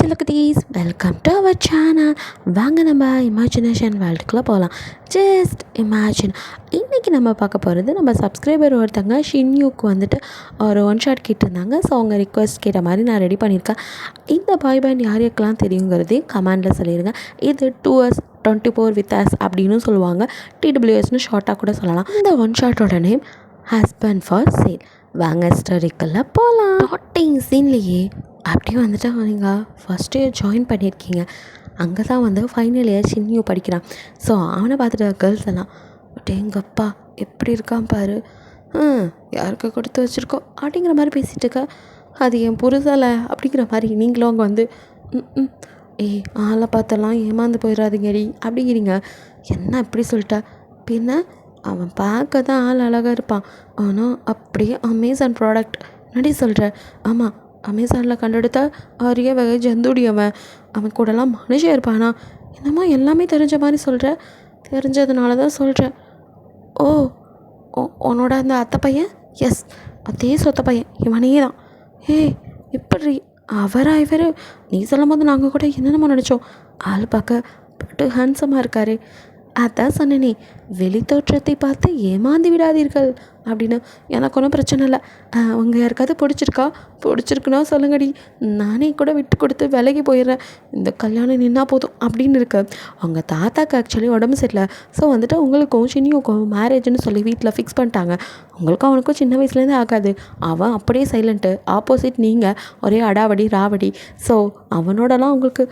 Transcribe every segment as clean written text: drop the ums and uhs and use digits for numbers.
செல்லக்குட்டீஸ், welcome to our channel. வாங்க நம்ம imagination வேர்ல்டுக்குள்ளே போகலாம். Just imagine. இன்றைக்கி நம்ம பார்க்க போகிறது, நம்ம சப்ஸ்கிரைபர் ஒருத்தங்க ஷின்யூக்கு வந்துட்டு ஒரு ஒன் ஷாட் கேட்டிருந்தாங்க. ஸோ அவங்க ரிக்வெஸ்ட் கேட்ட மாதிரி நான் ரெடி பண்ணியிருக்கேன். இந்த பாய் பேண்ட் யாருக்கெல்லாம் தெரியுங்கிறதே கமெண்டில் சொல்லிடுங்க. இது 2S 24 with us அப்படின்னு சொல்லுவாங்க. TWSன்னு ஷார்ட்டாக கூட சொல்லலாம். இந்த ஒன் ஷாட்டோட நேம் ஹஸ்பண்ட் ஃபார் சேல். வாங்க ஸ்டோரிக்கெல்லாம் போகலாம். ஸ்டார்டிங் சீன்லேயே அப்படியே வந்துட்டு நீங்கள் ஃபஸ்ட் இயர் ஜாயின் பண்ணியிருக்கீங்க. அங்கே தான் வந்து ஃபைனல் இயர் சின்னியூ படிக்கிறான். ஸோ அவனை பார்த்துட்டு கேர்ள்ஸ் எல்லாம் எங்கப்பா எப்படி இருக்கான் பாரு, யாருக்கு கொடுத்து வச்சுருக்கோம் அப்படிங்கிற மாதிரி பேசிகிட்டு இருக்க. அது என் புருஷலை அப்படிங்கிற மாதிரி நீங்களும் அங்கே வந்து ஆளை பார்த்தெல்லாம் ஏமாந்து போயிடாதீங்கடி அப்படிங்கிறீங்க. என்ன இப்படி சொல்லிட்டா? பின்ன அவன் பார்க்க தான் ஆள் அழகாக இருப்பான், ஆனால் அப்படியே அமேசான் ப்ராடக்ட் நடி சொல்கிற. ஆமாம், அமேசானில் கண்டெடுத்தா ஆரிய வகை ஜந்துடி. அவன் கூடலாம் மனுஷன் இருப்பானா? என்னம்மா எல்லாமே தெரிஞ்ச மாதிரி சொல்கிற? தெரிஞ்சதுனால தான் சொல்கிறேன். ஓ, உன்னோட அந்த அத்தை பையன்? எஸ், அதே சொத்த பையன், இவனே தான். இப்படி இவர் நீ சொல்லும் போது நாங்கள் கூட என்னென்னமோ நினச்சோம். ஆள் பார்க்க பட்டு ஹேண்ட்ஸமாக இருக்காரு. அதான் சொன்னேனே, வெளி தோற்றத்தை பார்த்து ஏமாந்து விடாதீர்கள் அப்படின்னு. எனக்கு ஒன்றும் பிரச்சனை இல்லை. அவங்க யாருக்காவது பிடிச்சிருக்குன்னா சொல்லுங்கடி, நானே கூட விட்டு கொடுத்து விலகி போயிடுறேன். இந்த கல்யாணம் நின்னா போதும் அப்படின்னு இருக்கு. அவங்க தாத்தாக்கு ஆக்சுவலி உடம்பு சரியில்லை. ஸோ வந்துட்டு உங்களுக்கும் சின்னியுக்கும் மேரேஜ்னு சொல்லி வீட்டில் ஃபிக்ஸ் பண்ணிட்டாங்க. உங்களுக்கும் அவனுக்கும் சின்ன வயசுலேருந்தே ஆகாது. அவன் அப்படியே சைலண்ட்டு, ஆப்போசிட் நீங்கள் ஒரே அடாவடி ராவடி. ஸோ அவனோடலாம் உங்களுக்கு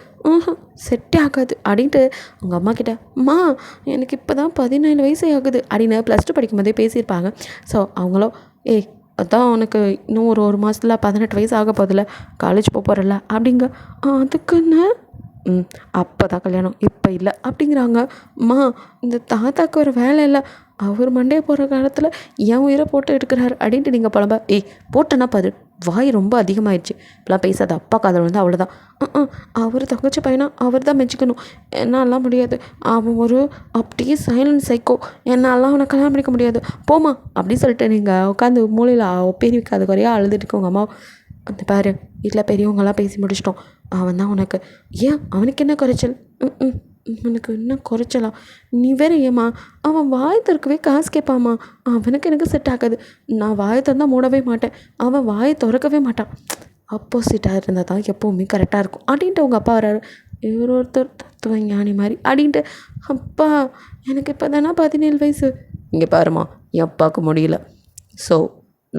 செட்டே ஆகாது அப்படின்ட்டு உங்கள் அம்மா கிட்ட, அம்மா எனக்கு இப்போ தான் 17 வயசு ஆகுது அப்படின்னு +2 படிக்கும் போதே பேசியிருப்பாங்க. ஸோ அவங்களோ, அதான் உனக்கு இன்னும் ஒரு மாதத்தில் 18 வயசு ஆக போதில்ல, காலேஜ் போகிறல்ல அப்படிங்க. அதுக்குன்னு அப்போ தான் கல்யாணம், இப்போ இல்லை அப்படிங்கிறாங்க. அம்மா இந்த தாத்தாக்கு ஒரு வேலை இல்லை, அவர் மண்டே போகிற காலத்தில் என் உயிரை போட்டு எடுக்கிறாரு அப்படின்ட்டு நீங்கள் புலம்ப. போட்டேன்னா பாரு, வாய் ரொம்ப அதிகமாகிடுச்சு, இப்பெல்லாம் பேசாத, அப்பா காதல் வந்து அவ்வளோதான். அவர் தங்கச்சி பையனா அவர் தான் மெச்சிக்கணும், என்னாலாம் முடியாது. அவன் ஒரு அப்படியே சைலண்ட் சைக்கோ, என்னாலாம் அவனை கல்யாணம் பண்ணிக்க முடியாது, போமா அப்படின்னு சொல்லிட்டு நீங்கள் உட்காந்து மூலையில் ஒப்பேரி வைக்காத குறையாக அழுதுட்டு இருக்கோங்க. அம்மா அந்த பாரு, வீட்டில் பெரியவங்களாம் பேசி முடிச்சிட்டோம், அவன் தான் உனக்கு. ஏன் அவனுக்கு என்ன குறைச்சல்? அவனுக்கு என்ன குறைச்சலா? நீ வேற ஏம்மா, அவன் வாய் திறக்கவே காசு கேட்பாம்மா. அவனுக்கு எனக்கு செட் ஆகாது. நான் வாயை திறந்தால் மூடவே மாட்டேன், அவன் வாயை திறக்கவே மாட்டான். ஆப்போசிட்டாக இருந்தால் தான் எப்போவுமே கரெக்டாக இருக்கும் அப்படின்ட்டு உங்கள் அப்பா வர்றாரு. ஒருத்தர் தத்துவ ஞானி மாதிரி அப்படின்ட்டு. அப்பா எனக்கு இப்போ தானே 17 வயசு. இங்கே பாருமா, என் அப்பாவுக்கு முடியல. ஸோ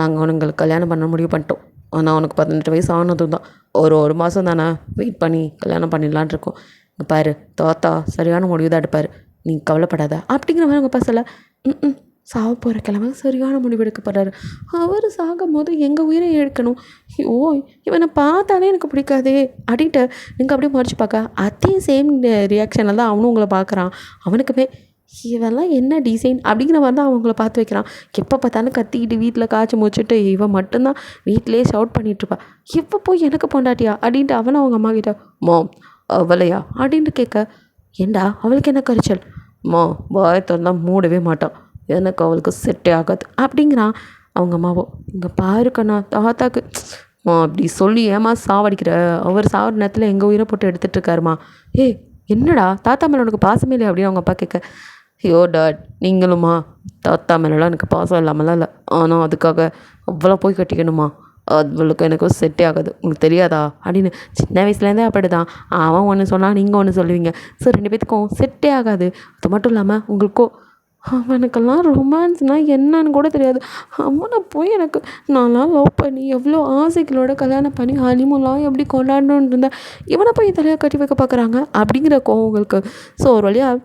நாங்கள் உங்களுக்கு கல்யாணம் பண்ண முடிவு பண்ணிட்டோம். ஆனால் அவனுக்கு 18 வயசு ஆனதும் தான், ஒரு மாதம் தானே வெயிட் பண்ணி கல்யாணம் பண்ணிடலான் இருக்கோம். இங்கே பாரு, தாத்தா சரியான முடிவு தான் எடுப்பார், நீ கவலைப்படாத அப்படிங்கிற மாதிரி உங்கள் அப்பா சொல்ல. சாக போகிற கிழமை சரியான முடிவு எடுக்க போகிறாரு. அவர் சாகும் போது எங்கள் உயிரை எடுக்கணும். இவனை பார்த்தாலே எனக்கு பிடிக்காதே அப்படின்ட்டு நீங்கள் அப்படியே மறைச்சி பார்க்க, அதே சேம் ரியாக்ஷனில் தான் அவனும் உங்களை பார்க்குறான். அவனுக்குமே இவெல்லாம் என்ன டிசைன் அப்படிங்கிற மாதிரி தான் அவங்கள பார்த்து வைக்கிறான். எப்போ பார்த்தாலும் கத்திக்கிட்டு வீட்டில் காய்ச்சி முடிச்சுட்டு இவன் மட்டும்தான் வீட்டிலே ஷவுட் பண்ணிகிட்ருப்பா. எப்போ போய் எனக்கு பொண்டாட்டியா அப்படின்ட்டு அவனை அவங்க அம்மா கிட்ட, மாம் அவளையா அப்படின்ட்டு கேட்க, ஏண்டா அவளுக்கு என்ன குறைச்சல்? வாயை திறந்தால் மூடவே மாட்டான், எனக்கு அவளுக்கு செட்டே ஆகாது அப்படிங்கிறான் அவங்க அம்மாவோ. இங்கே பாருக்கண்ணா, தாத்தாக்கு அப்படி சொல்லி ஏமா சாவடிக்கிற? அவர் சாவர நேரத்தில் எங்கள் உயிரை போட்டு எடுத்துகிட்டு இருக்காருமா. என்னடா தாத்தா மேலே உனக்கு பாசமே இல்லையா அப்படின்னு அவங்க அப்பா கேட்க, டாட் நீங்களுமா? தாத்தா மேலெலாம் எனக்கு பாசம் இல்லாமலாம் இல்லை, ஆனால் அதுக்காக அவ்வளோ போய் கட்டிக்கணுமா? அவளுக்கு எனக்கு செட்டே ஆகாது, உங்களுக்கு தெரியாதா அப்படின்னு. சின்ன வயசுலேருந்தே அப்படி தான், அவன் ஒன்று சொன்னால் நீங்கள் ஒன்று சொல்லுவீங்க. ஸோ 2 பேத்துக்கும் செட்டே ஆகாது. அது மட்டும் இல்லாமல் உங்களுக்கோ அவனுக்கெல்லாம் ரொமான்ஸ்னால் என்னன்னு கூட தெரியாது. அவனை போய் எனக்கு நான்லாம் லவ் பண்ணி எவ்வளோ ஆசைகளோட கல்யாணம் பண்ணி ஹனிமூன்லாம் எப்படி கொண்டாடணுன்னு இருந்தேன், இவனை போய் தலையை கட்டி வைக்க பார்க்குறாங்க அப்படிங்கிற கோவம் உங்களுக்கு. ஸோ ஒரு வழியாக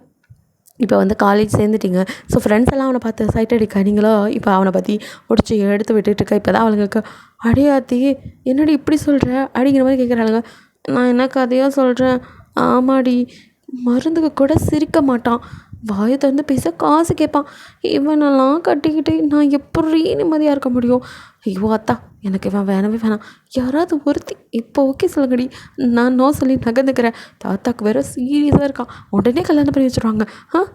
இப்போ வந்து காலேஜ் சேர்ந்துட்டிங்க. ஸோ ஃப்ரெண்ட்ஸ் எல்லாம் அவனை பார்த்து சைட் அடிக்க, நீங்களோ இப்போ அவனை பற்றி முடிச்சு எடுத்து விட்டுட்டு இருக்க. இப்போ தான் அவளுங்களுக்கு, அடையாத்தி என்னடி இப்படி சொல்கிற அப்படிங்கிற மாதிரி கேட்குறாளுங்க. நான் என்ன கதையாக சொல்கிறேன்? ஆமாடி, மருந்துக்கு கூட சிரிக்க மாட்டான், வாயை திறந்து பேச காசு கேட்பான். இவனெல்லாம் கட்டிக்கிட்டு நான் எப்படி நிம்மதியாக இருக்க முடியும்? அத்தா எனக்கு இவன் வேணவே வேணாம், யாராவது ஒருத்தி இப்போ ஓகே சொல்லுங்கடி, நான் நோ சொல்லி நகர்ந்துக்கிறேன். தாத்தாக்கு வேறு சீரியஸாக இருக்கான், உடனே கல்யாணம் பண்ணி வச்சுருவாங்க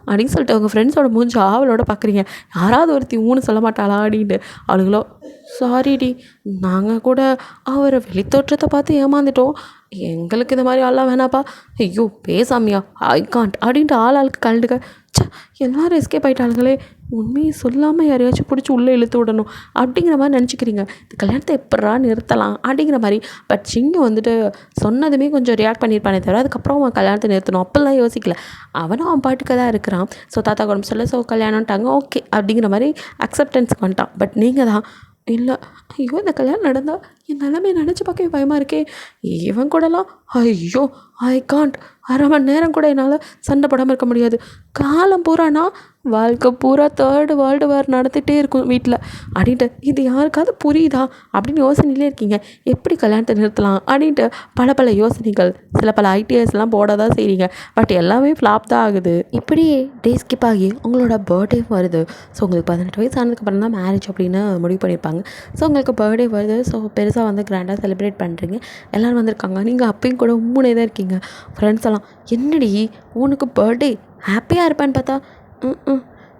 அப்படின்னு சொல்லிட்டு அவங்க ஃப்ரெண்ட்ஸோட மூஞ்சி ஆவலோட பார்க்குறீங்க. யாராவது ஒருத்தி ஊன்னு சொல்ல மாட்டாளா அப்படின்ட்டு. அவளுங்களோ சாரிடி, நாங்கள் கூட அவரை வெளித்தோற்றத்தை பார்த்து ஏமாந்துட்டோம், எங்களுக்கு இந்த மாதிரி ஆள்லாம் வேணாப்பா. ஐயோ பேசாமியா, ஐ காண்ட் அப்படின்ட்டு ஆளுக்கு கலந்துக்க. ச்சே, எல்லாரும் எஸ்கேப் ஆகிட்டாளுங்களே, உண்மையை சொல்லாமல் யாரையாச்சும் பிடிச்சி உள்ளே இழுத்து விடணும் அப்படிங்கிற மாதிரி நினச்சிக்கிறீங்க. இந்த கல்யாணத்தை எப்படா நிறுத்தலாம் அப்படிங்கிற மாதிரி. பட் சிங்கு வந்துட்டு சொன்னதுமே கொஞ்சம் ரியாக்ட் பண்ணியிருப்பானே தவிர அதுக்கப்புறம் அவன் கல்யாணத்தை நிறுத்தணும் அப்படிலாம் யோசிக்கல. அவனும் அவன் பாட்டுக்கு தான் இருக்கிறான். ஸோ தாத்தா உடம்பு சொல்ல, ஸோ கல்யாணம்ட்டாங்க ஓகே அப்படிங்கிற மாதிரி அக்செப்டன்ஸ்க்கு வந்துட்டான். பட் நீங்கள் தான் இல்லை, ஐயோ இந்த கல்யாணம் நடந்தால் என் நிலைமையை நினச்சி பார்க்கவே பயமாக இருக்கே, இவன் கூடலாம் ஐயோ ஐ காண்ட், அரை மணி நேரம் கூட என்னால் சண்டை போடாமல் இருக்க முடியாது. காலம் பூரானா வாழ்க்கை பூரா தேர்டு வேர்ல்டு வார் நடத்திட்டே இருக்கும் வீட்டில் அப்படின்ட்டு. இது யாருக்காவது புரியுதா அப்படின்னு யோசனையிலே இருக்கீங்க. எப்படி கல்யாணத்தை நிறுத்தலாம் அப்படின்ட்டு பல யோசனைகள், சில ஐடியாஸ்லாம் போட தான் செய்கிறீங்க. பட் எல்லாமே ஃப்ளாப் தான் ஆகுது. இப்படியே டே ஸ்கிப் ஆகி உங்களோட பர்த்டே வருது. ஸோ உங்களுக்கு 18 வயசு ஆனதுக்கப்புறம் தான் மேரேஜ் அப்படின்னு முடிவு பண்ணியிருப்பாங்க. ஸோ உங்களுக்கு பர்த்டே வருது. ஸோ பெருசாக வந்து கிராண்டாக செலிப்ரேட் பண்ணுறீங்க, எல்லோரும் வந்திருக்காங்க. நீங்கள் அப்பயும் கூட உம்முனே தான் இருக்கீங்க. ஃப்ரெண்ட்ஸ் எல்லாம் என்னடி உனக்கு பர்த்டே ஹாப்பியாக இருப்பேன்னு பார்த்தா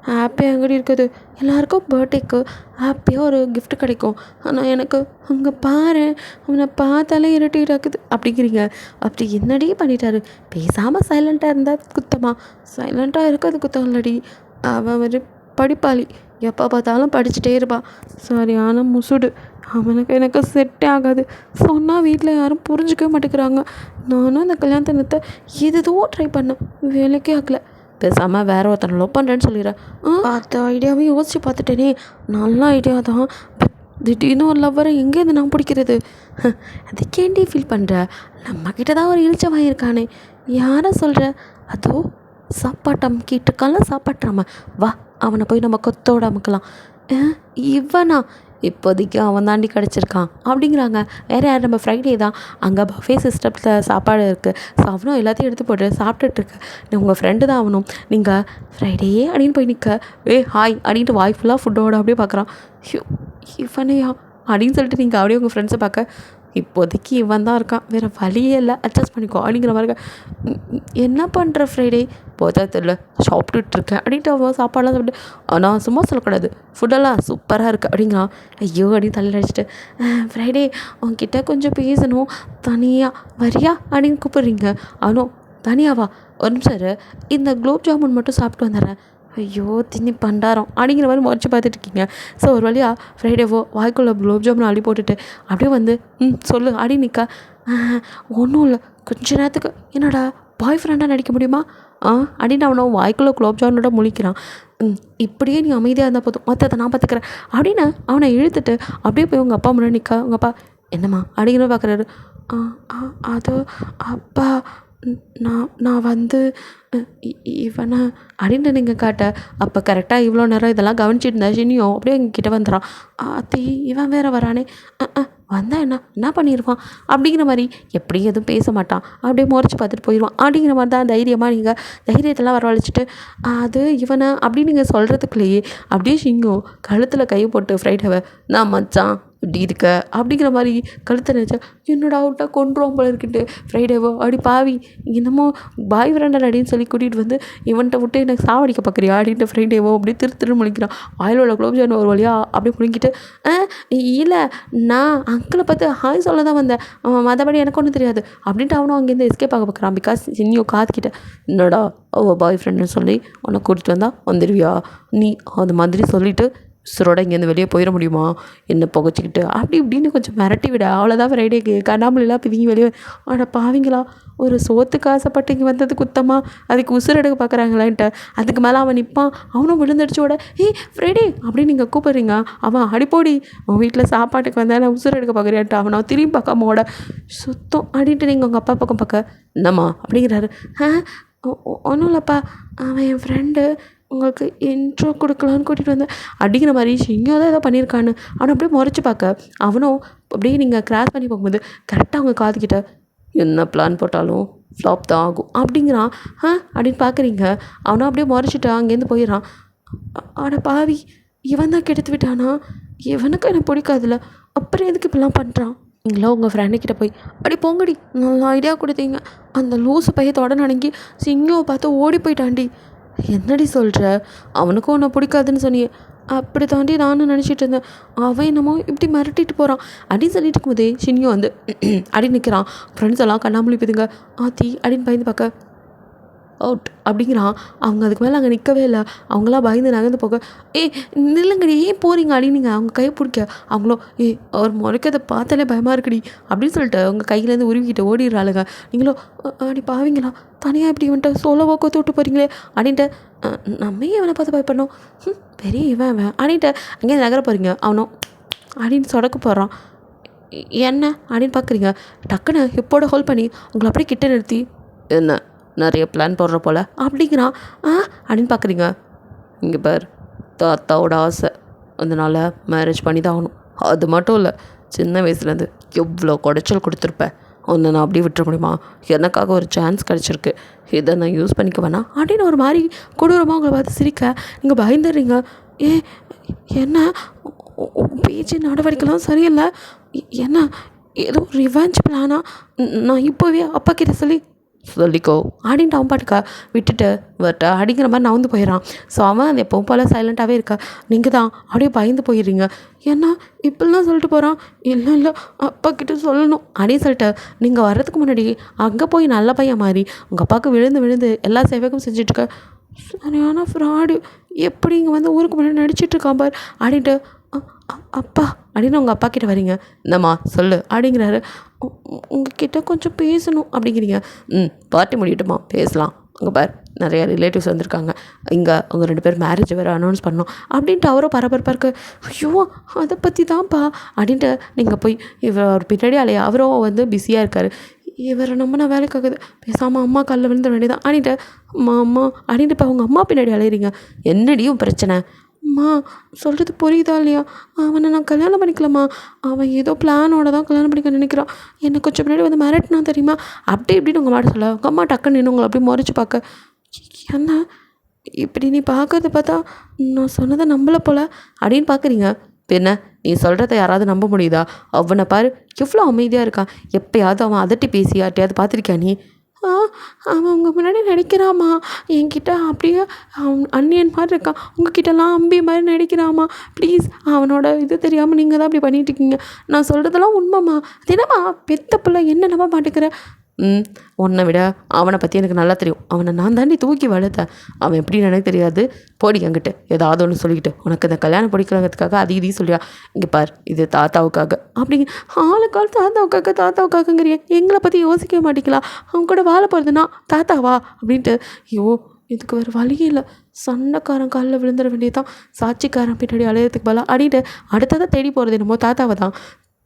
ஹாப்பியாக எங்கடி இருக்குது, எல்லாேருக்கும் பர்த்டேக்கு ஹாப்பியாக ஒரு கிஃப்ட் கிடைக்கும், ஆனால் எனக்கு அங்கே பாரு அவனை பார்த்தாலே இரிட்டேட் ஆகுது அப்படிங்கிறீங்க. அப்படி என்னடி பண்ணிட்டாரு, பேசாமல் சைலண்ட்டாக இருந்தால் குத்தமா, சைலண்ட்டாக இருக்கிறது குத்தம் இல்லடி. அவன் ஒரு படிப்பாளி, எப்போ பார்த்தாலும் படிச்சுட்டே இருப்பான், சரியான முசுடு, அவனுக்கு எனக்கு செட்டே ஆகாது. சொன்னால் வீட்டில் யாரும் புரிஞ்சிக்கவே மாட்டேங்கிறாங்க. நானும் அந்த கல்யாணத்தை நிறுத்த எதுதோ ட்ரை பண்ணேன், வேலைக்கே ஆகலை. பேசாமல் வேறு ஒருத்தனை லவ் பண்ணுறேன்னு சொல்லிடுறேன். பார்த்த ஐடியாவே யோசித்து பார்த்துட்டேனே, நல்ல ஐடியா தான். பட் திடீர்னு ஒரு லவ்வரை எங்கேருந்து நான் பிடிக்கிறது? அதுக்கேண்டி ஃபீல் பண்ணுற, நம்மக்கிட்ட தான் ஒரு இழிச்சவன் இருக்கானே, யாரை சொல்கிற? அதோ சாப்பாட்டு அமுக்கிட்டு இருக்கான்ல, சாப்பாட்டுறாம, வா அவனை போய் நம்ம கொத்தோட அமுக்கலாம். இவனா, இப்போதைக்கு அவன் தாண்டி கிடச்சிருக்கான் அப்படிங்கிறாங்க. வேறு யார், நம்ம ஃப்ரைடே தான். அங்கே பஃபே சிஸ்டத்தில் சாப்பாடு இருக்குது. ஸோ அவனும் எல்லாத்தையும் எடுத்து போட்டு சாப்பிட்டுட்ருக்கு. உங்கள் ஃப்ரெண்டு தான் அவனும். நீங்கள் ஃப்ரைடே அப்படின்னு போய் நிற்க, ஹாய் அப்படின்ட்டு வாய் ஃபுல்லாக ஃபுட்டோட அப்படியே பார்க்குறான். இவனையா அப்படின்னு சொல்லிட்டு நீங்கள் அப்படியே உங்கள் ஃப்ரெண்ட்ஸை பார்க்க, இப்போதைக்கு இவன் தான் இருக்கான், வேறு வழியே இல்லை, அட்ஜஸ்ட் பண்ணிக்கோ அப்படிங்கிற மாதிரி. என்ன பண்ணுற ஃப்ரைடே, போதாத்தில் சாப்பிட்டுட்ருக்கேன் அப்படின்ட்டு அவன் சாப்பாடெலாம் சாப்பிட்டு, ஆனால் சும்மா சொல்லக்கூடாது, ஃபுட்டெல்லாம் சூப்பராக இருக்குது அப்படிங்கிறான். ஐயோ அப்படின்னு தலையில் அடிச்சுட்டு, ஃப்ரைடே அவன்கிட்ட கொஞ்சம் பேசணும், தனியாக வரியா அப்படின்னு கூப்பிட்றீங்க. அவனும் தனியாவா, ஒரு நிமிஷம் இந்த குலோப் ஜாமுன் மட்டும் சாப்பிட்டு வந்துடுறேன். ஐயோ தின்னி பண்டாரம் அப்படிங்கிற மாதிரி முறைச்சி பார்த்துட்ருக்கீங்க. ஸோ ஒரு வழியாக ஃப்ரைடேவோ வாய்க்குள்ள குலோப் ஜாமுன் அள்ளி போட்டுட்டு அப்படியே வந்து சொல்லு அடி நிற்க, ஒன்றும் இல்லை கொஞ்ச நேரத்துக்கு என்னடா பாய் ஃப்ரெண்டாக நடிக்க முடியுமா அப்படின்னு அவனை வாய்க்குள்ளே குலோப் ஜாமுனோட முழிக்கிறான். இப்படியே நீ அமைதியாக இருந்தால் போதும், மற்றதை நான் பார்த்துக்கிறேன் அப்படின்னு அவனை இழுத்துட்டு அப்படியே போய் உங்கள் அப்பா முன்னாடி நிற்க. உங்கள் அப்பா என்னம்மா அப்படிங்கிற பார்க்குறாரு. அது அப்பா, நான் வந்து இவனை அப்படின்ட்டு நீங்கள் காட்ட, அப்போ கரெக்டாக இவ்வளோ நேரம் இதெல்லாம் கவனிச்சிட்டு இருந்தா ஷினியும் அப்படியே எங்ககிட்ட வந்துடுறான். அத்தி இவன் வேறு வரானே, வந்தால் என்ன பண்ணிடுவான் அப்படிங்கிற மாதிரி. எப்படி எதுவும் பேச மாட்டான், அப்படியே முறைச்சி பார்த்துட்டு போயிடுவான் அப்படிங்கிற மாதிரி தான் தைரியமாக நீங்கள் தைரியத்தெல்லாம் வரவழைச்சிட்டு அது இவனை அப்படின்னு நீங்கள் சொல்கிறதுக்குள்ளேயே அப்படியே ஷிங்கும் கழுத்தில் கை போட்டு ஃப்ரைடேவை, நான் மச்சான் இப்படி இருக்க அப்படிங்கிற மாதிரி கழுத்தை நினச்சா, என்னோட அவுட்டாக கொண்டுருவோம் போல இருக்கிட்டு ஃப்ரைடேவோ அப்படி பாவி என்னமோ பாய் ஃப்ரெண்டர் அப்படின்னு சொல்லி கூட்டிகிட்டு வந்து இவன்கிட்ட விட்டு எனக்கு சாவடிக்க பார்க்குறியா அப்படின்ட்டு ஃப்ரைடேவோ அப்படியே திரு முழிக்கிறான். வாயில் உள்ள குலோப் ஜாமுன் ஒரு வழியாக அப்படியே முழுங்கிட்டு, இல்லை நான் அங்கிளை பார்த்து ஹாய் சொல்ல தான் வந்தேன், மற்றபடி எனக்கு ஒன்றும் தெரியாது அப்படின்ட்டு அவனும் அங்கேருந்து எஸ்கேப் ஆக பார்க்குறான். பிகாஸ் இன்னியோ காத்துக்கிட்ட என்னடா அவள் பாய் ஃப்ரெண்டுன்னு சொல்லி உன்னை கூட்டிகிட்டு வந்தால் வந்துடுவியா நீ, அந்த மாதிரி சொல்லிவிட்டு சுரோட இங்கேருந்து வெளியே போயிட முடியுமா, என்ன புகைச்சிக்கிட்டு அப்படி இப்படின்னு கொஞ்சம் மிரட்டி விட. அவ்வளோதான் ஃப்ரைடேக்கு கண்ணாமலாம் பிதிங்கி வெளியே. ஆனால் பாவிங்களா, ஒரு சோத்துக்கு ஆசைப்பட்டு இங்கே வந்தது குத்தமாக, அதுக்கு உசுர் எடுக்க பார்க்குறாங்களான்ட்டு. அதுக்கு மேலே அவன் நிற்பான், அவனும் விழுந்துடுச்சோட ஃப்ரைடே அப்படின்னு நீங்கள் கூப்பிட்றீங்க, அவன் அடிப்போடி உன் வீட்டில் சாப்பாட்டுக்கு வந்தால் நான் உசுர் எடுக்க பார்க்குறியான்ட்டு அவனை திரும்பி பார்க்காம ஓட சுத்தம் அப்படின்ட்டு நீங்கள் உங்கள் அப்பா பக்கம் பார்க்க, என்னம்மா அப்படிங்கிறாரு. ஒன்றும் இல்லைப்பா, அவன் என் ஃப்ரெண்டு, உங்களுக்கு இன்ட்ரோ கொடுக்கலான்னு கூட்டிகிட்டு வந்தேன் அப்படிங்கிற மாதிரி. இங்கேயோ தான் ஏதோ பண்ணியிருக்கான்னு அவனை அப்படியே முறைச்சி பார்க்க, அவனும் அப்படியே நீங்கள் கிராஸ் பண்ணி போகும்போது கரெக்டாக அவங்க காதுக்கிட்ட, என்ன பிளான் போட்டாலும் ஃப்ளாப் தான் ஆகும் அப்படிங்கிறான். அப்படின்னு பார்க்குறீங்க. அவனும் அப்படியே முறைச்சிட்டு அங்கேருந்து போயிடறான். ஆனால் பாவி, இவன் தான் கெடுத்து விட்டானா, இவனுக்கு எனக்கு பிடிக்காதுல்ல, அப்புறம் எதுக்கு இப்படிலாம் பண்ணுறான். நீங்களும் உங்கள் ஃப்ரெண்டுக்கிட்ட போய் அப்படி போங்கடி, நல்ல ஐடியா கொடுத்தீங்க, அந்த லூசு பையத்தோட நடுங்கி சிங்குவை பார்த்து ஓடி போயிட்டான்டி. என்னடி சொல்கிற? அவனுக்கும் உன்னை பிடிக்காதுன்னு சொன்னியே. அப்படி தாண்டி நானும் நினச்சிட்டு இருந்தேன். அவன் என்னமோ இப்படி மிரட்டிட்டு போகிறான் அப்படின்னு சொல்லிட்டு இருக்கும்போதே சின்னியும் வந்து அடி நிற்கிறான். ஃப்ரெண்ட்ஸ் எல்லாம் கண்ணாமூலி போதுங்க. ஆத்தி அப்படின்னு பயந்து பார்க்க அவுட் அப்படிங்கிறான். அவங்க அதுக்கு மேலே அங்கே நிற்கவே இல்லை. அவங்களாம் பயந்து நகர்ந்து போக, நில்லுங்கடி, ஏன் போகிறீங்க அப்படின்னுங்க அவங்க கையை பிடிக்க. அவங்களும் அவர் முறைக்கிறத பார்த்தாலே பயமாக இருக்குடி அப்படின்னு சொல்லிட்டு அவங்க கையிலேருந்து உருவிக்கிட்டு ஓடிடுறாளுங்க. நீங்களும் அப்படி பாவீங்களா, தனியாக இப்படி வந்துட்டு சோலோவாக கோத்து விட்டு போகிறீங்களே அப்படின்ட்டு, நம்ம அவனை பார்த்து பயப்படணும், பெரிய இவன் அப்படின்ட்டு அங்கேயே நகர போகிறீங்க. அவனும் அப்படின்னு சொடக்க போடுறான். என்ன அப்படின்னு பார்க்குறீங்க. டக்குன்னு ஹிப்போட ஹோல்ட் பண்ணி உங்களை அப்படியே கிட்ட நிறுத்தி, என்ன நிறைய பிளான் போடுற போல் அப்படிங்கிறான். அப்படின்னு பார்க்குறீங்க. இங்கே பார், தாத்தாவோட ஆசை, அதனால் மேரேஜ் பண்ணி தான் ஆகணும். அது மட்டும் இல்லை, சின்ன வயசுலேருந்து எவ்வளோ குடைச்சல் கொடுத்துருப்பேன், ஒன்று நான் அப்படியே விட்டுற முடியுமா? எனக்காக ஒரு சான்ஸ் கிடச்சிருக்கு, இதை நான் யூஸ் பண்ணிக்க வேணாம் அப்படின்னு ஒரு மாதிரி கொடூரமாக உங்களை பார்த்து சிரிக்க நீங்கள் பயந்துடுறீங்க. என்ன பேச்சு நடவடிக்கைலாம் சரியில்லை, என்ன ஏதோ ரிவெஞ்ச் பிளானா? நான் இப்போவே அப்பா கிட்ட சொல்லிக்கோ அப்படின்ட்டு அவன் பாட்டுக்கா விட்டுட்டு வரட்ட அப்படிங்கிற மாதிரி நான் வந்து போயிடறான். ஸோ அவன் அந்த எப்பவும் போல் சைலண்ட்டாகவே இருக்கா. நீங்கள் தான் அப்படியே பயந்து போயிடுறீங்க. ஏன்னா இப்படிலாம் சொல்லிட்டு போகிறான். இல்லை அப்பா கிட்ட சொல்லணும் அப்படின்னு சொல்லிட்டு நீங்கள் வர்றதுக்கு முன்னாடி அங்கே போய் நல்ல பையன் மாதிரி உங்கள் அப்பாவுக்கு விழுந்து எல்லா சேவைக்கும் செஞ்சிட்ருக்க. சரியான ஃப்ராடு, எப்படி இங்கே வந்து ஊருக்கு முன்னாடி நடிச்சிட்ருக்கான் பார் அப்படின்ட்டு, அப்பா அப்படின்னு உங்கள் அப்பா கிட்ட வரீங்க. இந்தம்மா சொல்லு அப்படிங்கிறாரு. உங்ககிட்ட கொஞ்சம் பேசணும் அப்படிங்கிறீங்க. பார்ட்டி முடியட்டுமா, பேசலாம், அங்கே பார் நிறையா ரிலேட்டிவ்ஸ் வந்திருக்காங்க, இங்கே அவங்க 2 பேர் மேரேஜ் வேறு அனௌன்ஸ் பண்ணோம் அப்படின்ட்டு அவரும் பரபரப்பாக இருக்கு. ஐயோ அதை பற்றி தான்ப்பா அப்படின்ட்டு நீங்கள் போய் அவர் பின்னாடி அலையா. அவரும் வந்து பிஸியாக இருக்கார். இவரை நம்ம நான் வேலைக்காகுது, பேசாமல் அம்மா காலில் விழுந்த வேண்டியதான் அப்படின்ட்டு அம்மா அப்படின்ட்டு இப்போ அவங்க அம்மா பின்னாடி அலையிறீங்க. என்னடியும் பிரச்சனை? அம்மா சொல்கிறது புரியுதா இல்லையா? அவனை நான் கல்யாணம் பண்ணிக்கலாமா? அவன் ஏதோ பிளானோட தான் கல்யாணம் பண்ணிக்க நினைக்கிறான். என்னை கொஞ்சம் முன்னாடி வந்து மிரட்டினா தெரியுமா அப்படி இப்படின்னு உங்கள் அம்மாட்ட சொல்ல, உங்கள் அம்மா டக்குன்னு நின்று உங்களை அப்படி முறைச்சி பார்க்க, என்ன இப்படி நீ பார்க்கறத பார்த்தா நான் சொன்னதை நம்பலை போல அப்படின்னு பார்க்குறீங்க. பின்ன நீ சொல்கிறத யாராவது நம்ப முடியுதா? அவனை பாரு எவ்வளோ அமைதியாக இருக்கான். எப்போயாவது அவன் அதட்டி பேசி யார்ட்டையாவது பார்த்துருக்கியா நீ? அவன் உங்கள் முன்னாடி நடிக்கிறாமா, என்கிட்ட அப்படியே அவன் அந்நியன் மாதிரி இருக்கான், உங்ககிட்டலாம் அம்பி மாதிரி நடிக்கிறாமா. ப்ளீஸ், அவனோட இது தெரியாமல் நீங்கள் தான் அப்படி பண்ணிகிட்ருக்கீங்க. நான் சொல்கிறதெல்லாம் உண்மைம்மா. அது என்னம்மா பெத்த பிள்ளை, என்ன நம்ப மாட்டேங்கிற? உன்னை விட அவனை பற்றி எனக்கு நல்லா தெரியும். அவனை நான் தாண்டி தூக்கி வளர்த்தேன். அவன் எப்படின்னு எனக்கு தெரியாது. போடி அங்கிட்டு ஏதாவது ஒன்று சொல்லிக்கிட்டு உனக்கு இந்த கல்யாணம் பிடிக்கிறதுக்காக இதையும் சொல்லியா. இங்கே பார், இது தாத்தாவுக்காக அப்படிங்க. ஆளுக்கால் தாத்தாவுக்காகங்கிறிய, எங்களை பற்றி யோசிக்கவே மாட்டேங்களா? அவங்க கூட வாழ போகிறதுனா தாத்தாவா அப்படின்ட்டு. ஐயோ இதுக்கு வேறு வழியே இல்லை, சண்டைக்காரன் காலில் விழுந்துட வேண்டியதான், சாட்சிக்காரன் பின்னாடி அலையிறதுக்கு பதிலாக அப்படின்ட்டு அடுத்ததான் தேடி போகிறது என்னமோ தாத்தாவை தான்.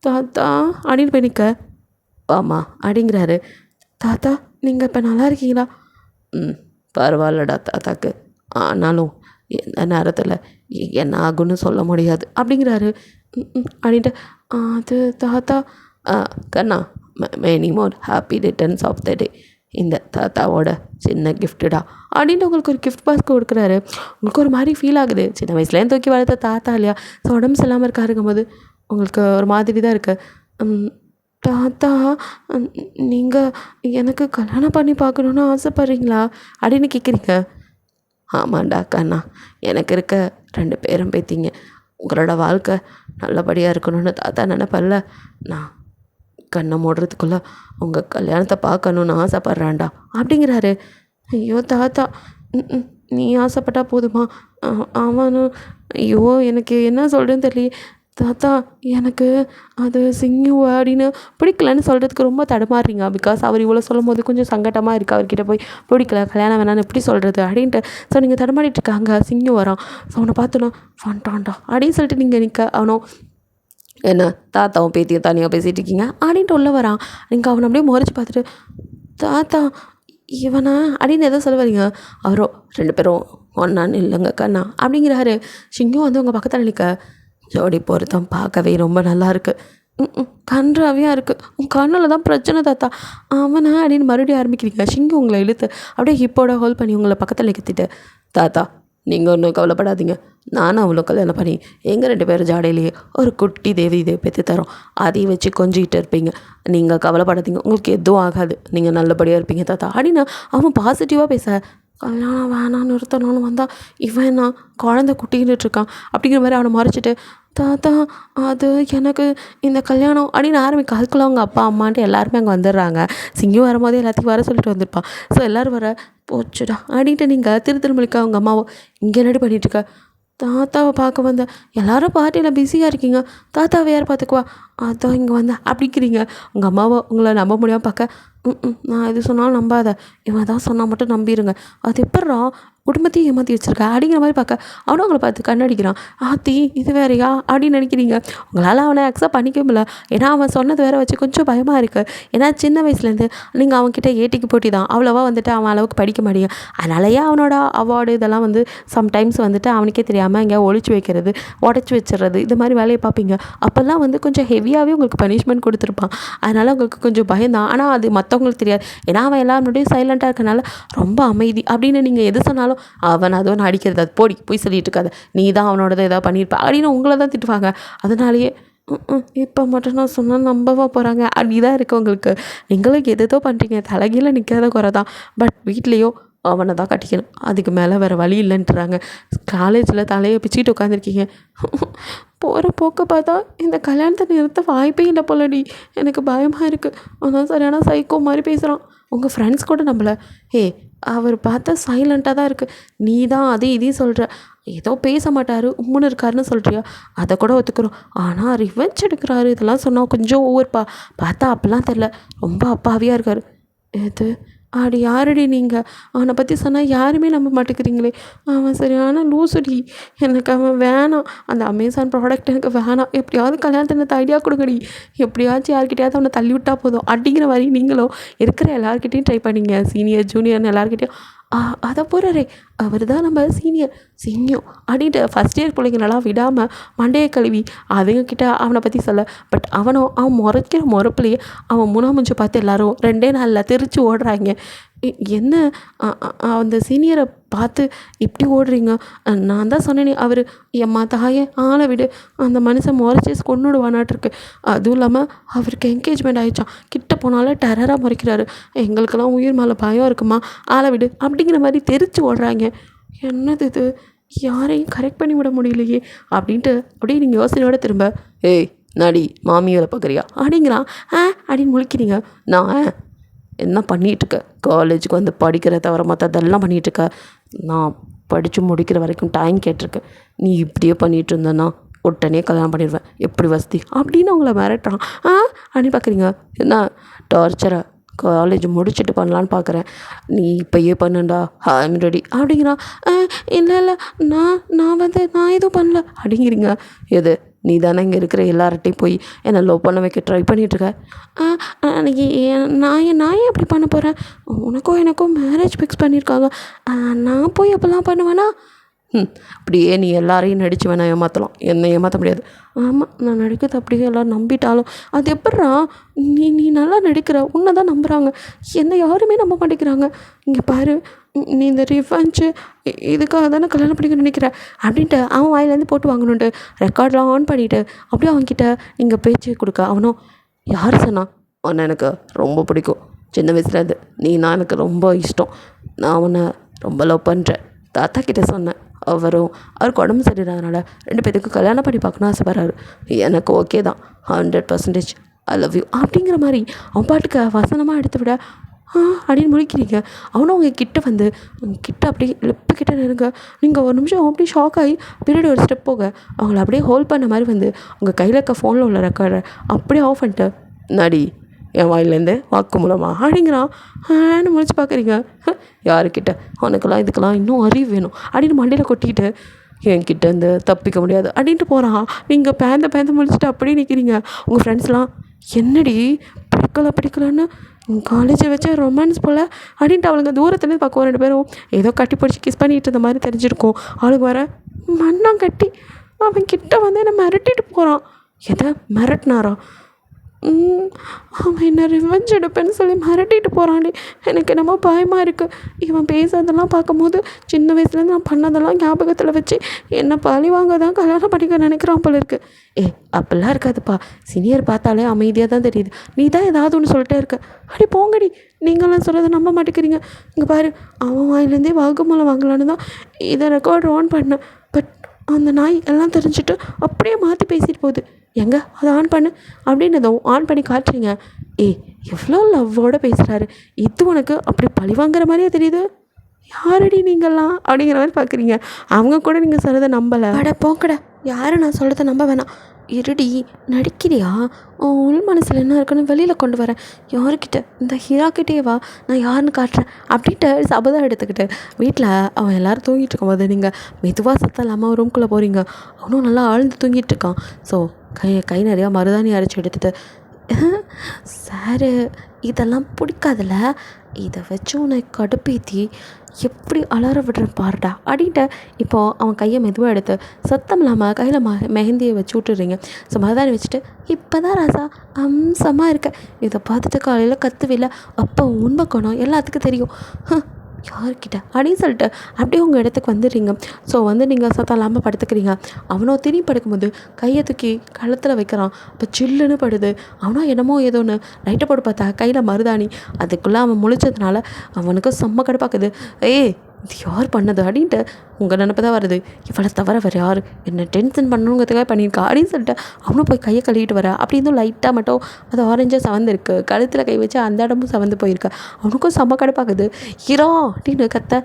தாத்தா அப்படின்னு போய் நிற்க, வாமா அப்படிங்கிறாரு. தாத்தா நீங்கள் இப்போ நல்லா இருக்கீங்களா? பரவாயில்லடா தாத்தாக்கு, ஆனாலும் எந்த நேரத்தில் என்ன ஆகுன்னு சொல்ல முடியாது அப்படிங்கிறாரு. அப்படின்ட்டு அது தாத்தா, கண்ணா many more happy returns of the day, இந்த தாத்தாவோட சின்ன கிஃப்ட்டுடா அப்படின்ட்டு உங்களுக்கு ஒரு கிஃப்ட் பாஸ்க் கொடுக்குறாரு. உங்களுக்கு ஒரு மாதிரி ஃபீல் ஆகுது. சின்ன வயசுலேயும் தூக்கி வளர்த்த தாத்தா இல்லையா? ஸோ உடம்பு இல்லாமல் இருக்காருங்கும் போது உங்களுக்கு ஒரு மாதிரி தான் இருக்குது. தாத்தா நீங்கள் எனக்கு கல்யாணம் பண்ணி பார்க்கணுன்னு ஆசைப்பட்றீங்களா அப்படின்னு கேட்குறீங்க. ஆமாண்டா கண்ணா, எனக்கு இருக்க 2 பேரும் பேத்திங்க, உங்களோட வாழ்க்கை நல்லபடியாக இருக்கணும்னு தாத்தா நினைப்பல்ல. நான் கண்ணை மூடுறதுக்குள்ளே உங்கள் கல்யாணத்தை பார்க்கணுன்னு ஆசைப்பட்றான்டா அப்படிங்கிறாரு. ஐயோ தாத்தா, நீ ஆசைப்பட்டா போதுமா? அவனும் ஐயோ எனக்கு என்ன சொல்கிறேன்னு தெரியல தாத்தா, எனக்கு அது சிங்கு அப்படின்னு பிடிக்கலன்னு சொல்கிறதுக்கு ரொம்ப தடுமாறுறீங்க. பிகாஸ் அவர் இவ்வளோ சொல்லும் போது கொஞ்சம் சங்கட்டமாக இருக்குது. அவர்கிட்ட போய் பிடிக்கல, கல்யாணம் வேணான்னு எப்படி சொல்கிறது அப்படின்ட்டு. ஸோ நீங்கள் தடுமாறிட்டு இருக்காங்க. சிங்கு வரான். ஸோ அவனை பார்த்தோன்னா ஃபண்டான்டா அப்படின்னு சொல்லிட்டு நீங்கள் நிற்க, அவனும் என்ன தாத்தாவும் பேத்தியும் தனியாக பேசிகிட்டு இருக்கீங்க அப்படின்ட்டு உள்ளே வரான். நீங்கள் அவனை அப்படியே முறைச்சி பார்த்துட்டு, தாத்தா இவனா அப்படின்னு எதோ சொல்ல வரீங்க. அவரோ 2 பேரும் ஒன்னான்னு இல்லைங்க கண்ணா அப்படிங்கிறாரு. சிங்கும் வந்து உங்கள் பக்கத்தில் நிற்க, ஜோடி பொருத்தம் பார்க்கவே ரொம்ப நல்லா இருக்குது, கன்றாவியாக இருக்குது, உன் கண்ணில் தான் பிரச்சனை தாத்தா அவனா அப்படின்னு மறுபடியும் ஆரம்பிக்கிறீங்க. சிங்கு உங்களை இழுத்து அப்படியே ஹிப்போட ஹோல்ட் பண்ணி உங்களை பக்கத்தில் நிறுத்திட்டு, தாத்தா நீங்கள் ஒன்றும் கவலைப்படாதீங்க. நானும் அவ்வளோ கல்யாணம் பண்ணி எங்கள் 2 பேரும் ஜாடையிலேயே ஒரு குட்டி தேவி இதை பெற்று தரோம். அதையும் வச்சு கொஞ்சிக்கிட்டு இருப்பீங்க. நீங்கள் கவலைப்படாதீங்க, உங்களுக்கு எதுவும் ஆகாது. நீங்கள் நல்லபடியாக இருப்பீங்க தாத்தா அப்படின்னு அவன் பாசிட்டிவாக பேச, கல்யாணம் வேணாம் நிறுத்தணும்னு வந்தால் இவன் நான் குழந்தை குட்டிக்கிட்டு இருக்கான் அப்படிங்கிற மாதிரி அவனை மறைச்சிட்டு, தாத்தா அது எனக்கு இந்த கல்யாணம் அப்படின்னு ஆரம்பிக்க. அதுக்குள்ள அவங்க அப்பா அம்மான்ட்டு எல்லாருமே அங்கே வந்துடுறாங்க. சிங்கம் வரும்போதே எல்லாத்தையும் வர சொல்லிட்டு வந்திருப்பான். ஸோ எல்லோரும் வர, போச்சுடா அப்படின்ட்டு நீங்கள் திருமுழிக்க அவங்க அம்மாவோ, இங்கே என்னடி பண்ணிகிட்ருக்க, தாத்தாவை பார்க்க வந்தேன், எல்லாரும் பார்ட்டியில் பிஸியாக இருக்கீங்க, தாத்தாவை யார் பார்த்துக்குவா, அதான் இங்கே வந்தேன் அப்படிங்கிறீங்க. உங்கள் அம்மாவை உங்களை நம்ப முடியாமல் பார்க்க, நான் எது சொன்னாலும் நம்பாத, இவன் தான் சொன்னால் மட்டும் நம்பிடுங்க, அது எப்பட்றா குடும்பத்தையும் ஏமாற்றி வச்சுருக்க அப்படிங்கிற மாதிரி பார்க்க, அவனும் அவங்கள பார்த்து கண்ணடிக்கிறான். ஆத்தி இது வேறையா அப்படின்னு நினைக்கிறீங்க. உங்களால் அவனை அக்செப்ட் பண்ணிக்க முடியல. ஏன்னா அவன் சொன்னது வேற வச்சு கொஞ்சம் பயமாக இருக்குது. ஏன்னா சின்ன வயசுலேருந்து நீங்கள் அவன்கிட்ட ஏட்டிக்கு போட்டி தான், அவ்வளோவா வந்துட்டு அவன் அளவுக்கு படிக்க மாட்டேங்க. அதனாலயே அவனோட அவார்டு இதெல்லாம் வந்து சம்டைம்ஸ் வந்துட்டு அவனுக்கே தெரியாமல் எங்கேயா ஒழிச்சு வைக்கிறது, உடச்சி வச்சிடுறது, இது மாதிரி வேலையை பார்ப்பீங்க. அப்போல்லாம் வந்து கொஞ்சம் ஹெவியாகவே உங்களுக்கு பனிஷ்மெண்ட் கொடுத்துருப்பான். அதனால் உங்களுக்கு கொஞ்சம் பயம்தான். ஆனால் அது மற்றவங்களுக்கு தெரியாது. ஏன்னா அவன் எல்லாருடையும் சைலண்ட்டாக இருக்கனால ரொம்ப அமைதி அப்படின்னு நீங்கள் எது சொன்னாலும் அவன் அது ஒன்று அடிக்கிறது, அது போய் சொல்லிட்டு இருக்காது, நீ தான் அவனோடதை ஏதாவது பண்ணியிருப்ப அப்படின்னு உங்களை தான் திட்டுவாங்க. அதனாலேயே இப்போ மட்டும் நான் சொன்னால் நம்பவா போகிறாங்க அப்படி தான் இருக்குது உங்களுக்கு. நீங்களும் எதோ பண்ணுறீங்க, தலைகீழ நிற்காத குறை தான். பட் வீட்லேயோ அவனை தான் கட்டிக்கணும், அதுக்கு மேலே வேறு வழி இல்லைன்ட்டுறாங்க. காலேஜில் தலையை பிச்சுக்கிட்டு உட்காந்துருக்கீங்க. போகிற போக்க பார்த்தா இந்த கல்யாணத்தை நிறுத்த வாய்ப்பே இல்லை போலடி, எனக்கு பயமாக இருக்குது. அதான் சரியான சைக்கோ மாதிரி பேசுகிறான். உங்கள் ஃப்ரெண்ட்ஸ் கூட நம்மள, அவர் பார்த்தா சைலண்ட்டாக தான் இருக்குது, நீ தான் அதையும் இதையும் சொல்கிற, ஏதோ பேச மாட்டார் உம்முன்னு இருக்காருன்னு சொல்கிறியா, அதை கூட ஒத்துக்கிறோம். ஆனால் ரிவெஞ்ச் எடுக்கிறாரு இதெல்லாம் சொன்னால் கொஞ்சம் ஓவர்ப்பா. பார்த்தா அப்போல்லாம் தெரில, ரொம்ப அப்பாவியாக இருக்கார். எது அடி யாரடி நீங்கள், அவனை பற்றி சொன்னால் யாருமே நம்ப மாட்டேங்கிறீங்களே, அவன் சரியான லூசுடி, எனக்கு அவன் வேணாம், அந்த அமேசான் ப்ராடக்ட் எனக்கு வேணாம், எப்படியாவது கல்யாணத்தை ஐடியா கொடுங்கடி, எப்படியாச்சும் யார்கிட்டையாவது அவனை தள்ளி விட்டால் போதும் அப்படிங்கிற மாதிரி நீங்களும் இருக்கிற எல்லாருக்கிட்டையும் ட்ரை பண்ணிங்க, சீனியர் ஜூனியர்னு எல்லாருக்கிட்டையும். அதை போகிறாரே அவர் தான் நம்ம சீனியர் அப்படின்ட்டு ஃபஸ்ட் இயர் பிள்ளைங்களெல்லாம் விடாமல் மண்டையை கழுவி அதுங்கக்கிட்ட அவனை பற்றி சொல்ல. பட் அவன் முறைக்கிற முறப்புலையே அவன் முனாமுஞ்சு பார்த்து எல்லோரும் 2 நாளில் தெரிச்சு ஓடுறாங்க. என்ன அந்த சீனியரை பார்த்து இப்படி ஓடுறீங்க, நான் தான் சொன்னேனே அவர் எம்மா தாயே ஆளை விடு, அந்த மனுஷன் முறைச்சி கொன்னுடுவானாட்டிருக்கு, அதுவும் இல்லாமல் அவருக்கு என்கேஜ்மெண்ட் ஆகிடுச்சான், கிட்ட போனாலும் டெரராக முறைக்கிறாரு, எங்களுக்கெல்லாம் உயிர் மேலே பயம் இருக்குமா, ஆளை விடு அப்படிங்கிற மாதிரி தெரிச்சு ஓடுறாங்க. என்னது இது, யாரையும் கரெக்ட் பண்ணி விட முடியலையே அப்படின்ட்டு அப்படியே நீங்கள் யோசனையோட திரும்ப, ஏய் நாடி மாமி வேலை பார்க்குறியா அப்படிங்கிறான். அப்படின்னு முழிக்கிறீங்க. நான் என்ன பண்ணிகிட்ருக்க, காலேஜுக்கு வந்து படிக்கிற தவிர மற்றதெல்லாம் பண்ணிகிட்ருக்க, நான் படித்து முடிக்கிற வரைக்கும் டைம் கேட்டிருக்கேன், நீ இப்படியே பண்ணிகிட்டு இருந்தேன்னா உடனே கல்யாணம் பண்ணிடுவேன், எப்படி வசதி அப்படின்னு அவங்கள மிரட்டுறான். அப்படின்னு பார்க்குறீங்க. என்ன டார்ச்சரை, காலேஜ் முடிச்சுட்டு பண்ணலான்னு பார்க்குறேன், நீ இப்போயே பண்ணுண்டா, ஐம் ரெடி அப்படிங்கிறான். இல்லை நான் எதுவும் பண்ணல அப்படிங்கிறீங்க. எது, நீ தானே இங்கே இருக்கிற எல்லார்ட்டையும் போய் என்னை லவ் பண்ண வைக்க ட்ரை பண்ணிகிட்ருக்க, நான் ஏன் அப்படி பண்ண போகிறேன், எனக்கும் மேரேஜ் ஃபிக்ஸ் பண்ணியிருக்காங்க, நான் போய் அப்போல்லாம் பண்ணுவேன்னா, அப்படியே நீ எல்லாரையும் நடித்து வேணா ஏமாற்றலாம், என்னை ஏமாற்ற முடியாது. ஆமாம் நான் நடிக்கிறது அப்படியே எல்லோரும் நம்பிட்டாலும் அது எப்பட்றா, நீ நல்லா நடிக்கிற, உன்னை தான் நம்புகிறாங்க, என்னை யாருமே நம்ப மாட்டேங்கிறாங்க, இங்கே பாரு நீ இந்த ரிவெஞ்சு இதுக்காக தானே கல்யாணம் பண்ணிக்க நினைக்கிற அப்படின்ட்டு அவன் வாயிலேருந்து போட்டு வாங்கணுன்ட்டு ரெக்கார்ட்லாம் ஆன் பண்ணிவிட்டு அப்படியே அவன்கிட்ட நீங்கள் பேச்சு கொடுக்க. அவனும், யார் சொன்னான் உன்னை எனக்கு ரொம்ப பிடிக்கும், சின்ன வயசுலேருந்து நீனா எனக்கு ரொம்ப இஷ்டம், நான் உன்னை ரொம்ப லவ் பண்ணுறேன், தாத்தா கிட்டே சொன்னேன், அவருக்கு உடம்பு சரியில்லாதனால 2 பேத்துக்கு கல்யாணம் பண்ணி பார்க்கணும் ஆசைப்படுறாரு, எனக்கு ஓகே தான், 100% ஐ லவ் யூ அப்படிங்கிற மாதிரி அவன் பாட்டுக்கு வசனமாக எடுத்து விட, அப்படின்னு முழிக்கிறீங்க. அவனும் உங்கள் கிட்டே வந்து கிட்ட அப்படியே லெப்பு கிட்ட நெருங்க, நீங்கள் ஒரு நிமிஷம் அப்படியே ஷாக் ஆகி பின்னாடி ஒரு ஸ்டெப் போக அவங்கள அப்படியே ஹோல்ட் பண்ண மாதிரி வந்து உங்கள் கையில் இருக்க ஃபோனில் உள்ள ரெக்கார்டை அப்படியே ஆஃப் பண்ணிட்டு, நடி என் வாயிலேருந்து வாக்கு மூலமாக அப்படிங்கிறான். முடிச்சு பார்க்குறீங்க. யாருக்கிட்ட, உனக்கெல்லாம் இதுக்கெல்லாம் இன்னும் அறிவு வேணும் அப்படின்னு மண்டையில் கொட்டிக்கிட்டு, என்கிட்டேருந்து தப்பிக்க முடியாது அப்படின்ட்டு போகிறான். நீங்கள் பேந்த முடிச்சுட்டு அப்படியே நிற்கிறீங்க. உங்கள் ஃப்ரெண்ட்ஸ்லாம், என்னடி பிடிக்கலன்னு காலேஜை வச்ச ரொமான்ஸ் போல் அப்படின்ட்டு அவளுங்க தூரத்துலேருந்து பார்க்குவோம். 2 பேரும் ஏதோ கட்டி பிடிச்சி கிஸ் பண்ணிட்டு இருந்த மாதிரி தெரிஞ்சிருக்கும். அவளுக்கு வர மண்ணாம் கட்டி அவன் கிட்ட வந்து என்னை மிரட்டிட்டு போகிறான். எதை மிரட்டினாரா, அவன் என்ன ரிவெஞ்ச் எடுப்பேன்னு சொல்லி மிரட்டிட்டு போகிறான்டி. எனக்கு என்னமோ பயமாக இருக்குது. இவன் பேசுறதெல்லாம் பார்க்கும்போது சின்ன வயசுலேருந்து நான் பண்ணதெல்லாம் ஞாபகத்தில் வச்சு என்னை பழி வாங்க தான் கல்யாணம் பண்ணிக்க நினைக்கிறான் போல இருக்குது. அப்படிலாம் இருக்காதுப்பா. சீனியர் பார்த்தாலே அமைதியாக தான் தெரியுது. நீ தான் ஏதாவது ஒன்று சொல்லிட்டே இருக்க. அடி போங்கடி, நீங்களாம் சொல்கிறத நம்ப மாட்டேங்கிறீங்க. இங்கே பாரு, அவன் வாயிலேருந்தே வாக்குமூலம் வாங்கலான்னு தான் இதை ரெக்கார்ட் ஆன் பண்ணேன். பட் அந்த நாய் எல்லாம் தெரிஞ்சுட்டு அப்படியே மாற்றி பேசிட்டு போகுது. எங்க அதை ஆன் பண்ணு அப்படின்னதும் ஆன் பண்ணி காட்டுறீங்க. எவ்வளோ லவ்வோடு பேசுகிறாரு. இது உனக்கு அப்படி பழி வாங்குற மாதிரியே தெரியுது. யாரடி நீங்கள்லாம் அப்படிங்கிற மாதிரி பார்க்குறீங்க. அவங்க கூட நீங்கள் சொல்கிறத நம்பலை. அட போக்கடா, யாரும் நான் சொல்கிறத நம்ப வேணாம். இருடி, நடிக்கிறியா? உள் மனசில் என்ன இருக்குன்னு வெளியில் கொண்டு வரேன். யாருக்கிட்ட? இந்த ஹீராக்கிட்டே வா, நான் யாருன்னு காட்டுறேன் அப்படின்ட்டு சபதம் எடுத்துக்கிட்டு வீட்டில் அவன் எல்லோரும் தூங்கிட்டு இருக்கும்போது நீங்கள் மெதுவாக சத்தம் இல்லாமல் ரூம்குள்ளே போகிறீங்க. அவனும் நல்லா ஆழ்ந்து தூங்கிட்டு இருக்கான். ஸோ கை நிறையா மருதாணி அரைச்சி எடுத்துகிட்டு, சாரு இதெல்லாம் பிடிக்காதுல்ல, இதை வச்சு உன்னை கடுப்பேற்றி எப்படி அலற விடுறேன் பாருடா அப்படின்ட்டு இப்போது அவன் கையை மெதுவாக எடுத்து சத்தம் இல்லாமல் கையில் மெஹந்தியை வச்சு விட்டுறீங்க. ஸோ மருதாணி வச்சுட்டு, இப்போ தான் ராசா அம்சமாக இருக்க, இதை பார்த்துட்டு காலையில் கத்துவில்லை, அப்போ உண்மை குணம் எல்லாத்துக்கும் தெரியும் யார்கிட்ட அப்படின்னு சொல்லிட்டு அப்படியே உங்கள் இடத்துக்கு வந்துடுறீங்க. ஸோ நீங்கள் சத்தம் இல்லாமல் படுத்துக்கிறீங்க. அவனோ திரும்பி படுக்கும்போது கையை தூக்கி கழுத்தில் வைக்கிறான். இப்போ சில்லுன்னு படுது. அவனோ என்னமோ ஏதோன்னு லைட்டை போட்டு பார்த்தா கையில் மருதாணி. அதுக்குள்ளே அவன் முழிச்சதுனால அவனுக்கு செம்ம கடுப்பாக்குது. இது யார் பண்ணது அப்படின்ட்டு உங்கள் நினப்பு தான் வருது. இவளை தவிர வேறு யார் என்ன டென்ஷன் பண்ணணுங்கிறதுக்காக பண்ணியிருக்கா அப்படின்னு சொல்லிட்டு அவனும் போய் கையை கழுவிட்டு வர. அப்படி இருந்தும் லைட்டாக மட்டும் அது ஆரஞ்சாக சவந்துருக்கு. கழுத்தில் கை வச்சு அந்த இடமும் சவந்து போயிருக்கு. அவனுக்கும் செம்ம கடுப்பாக்குது. ஹீரோ அப்படின்னு கத்த.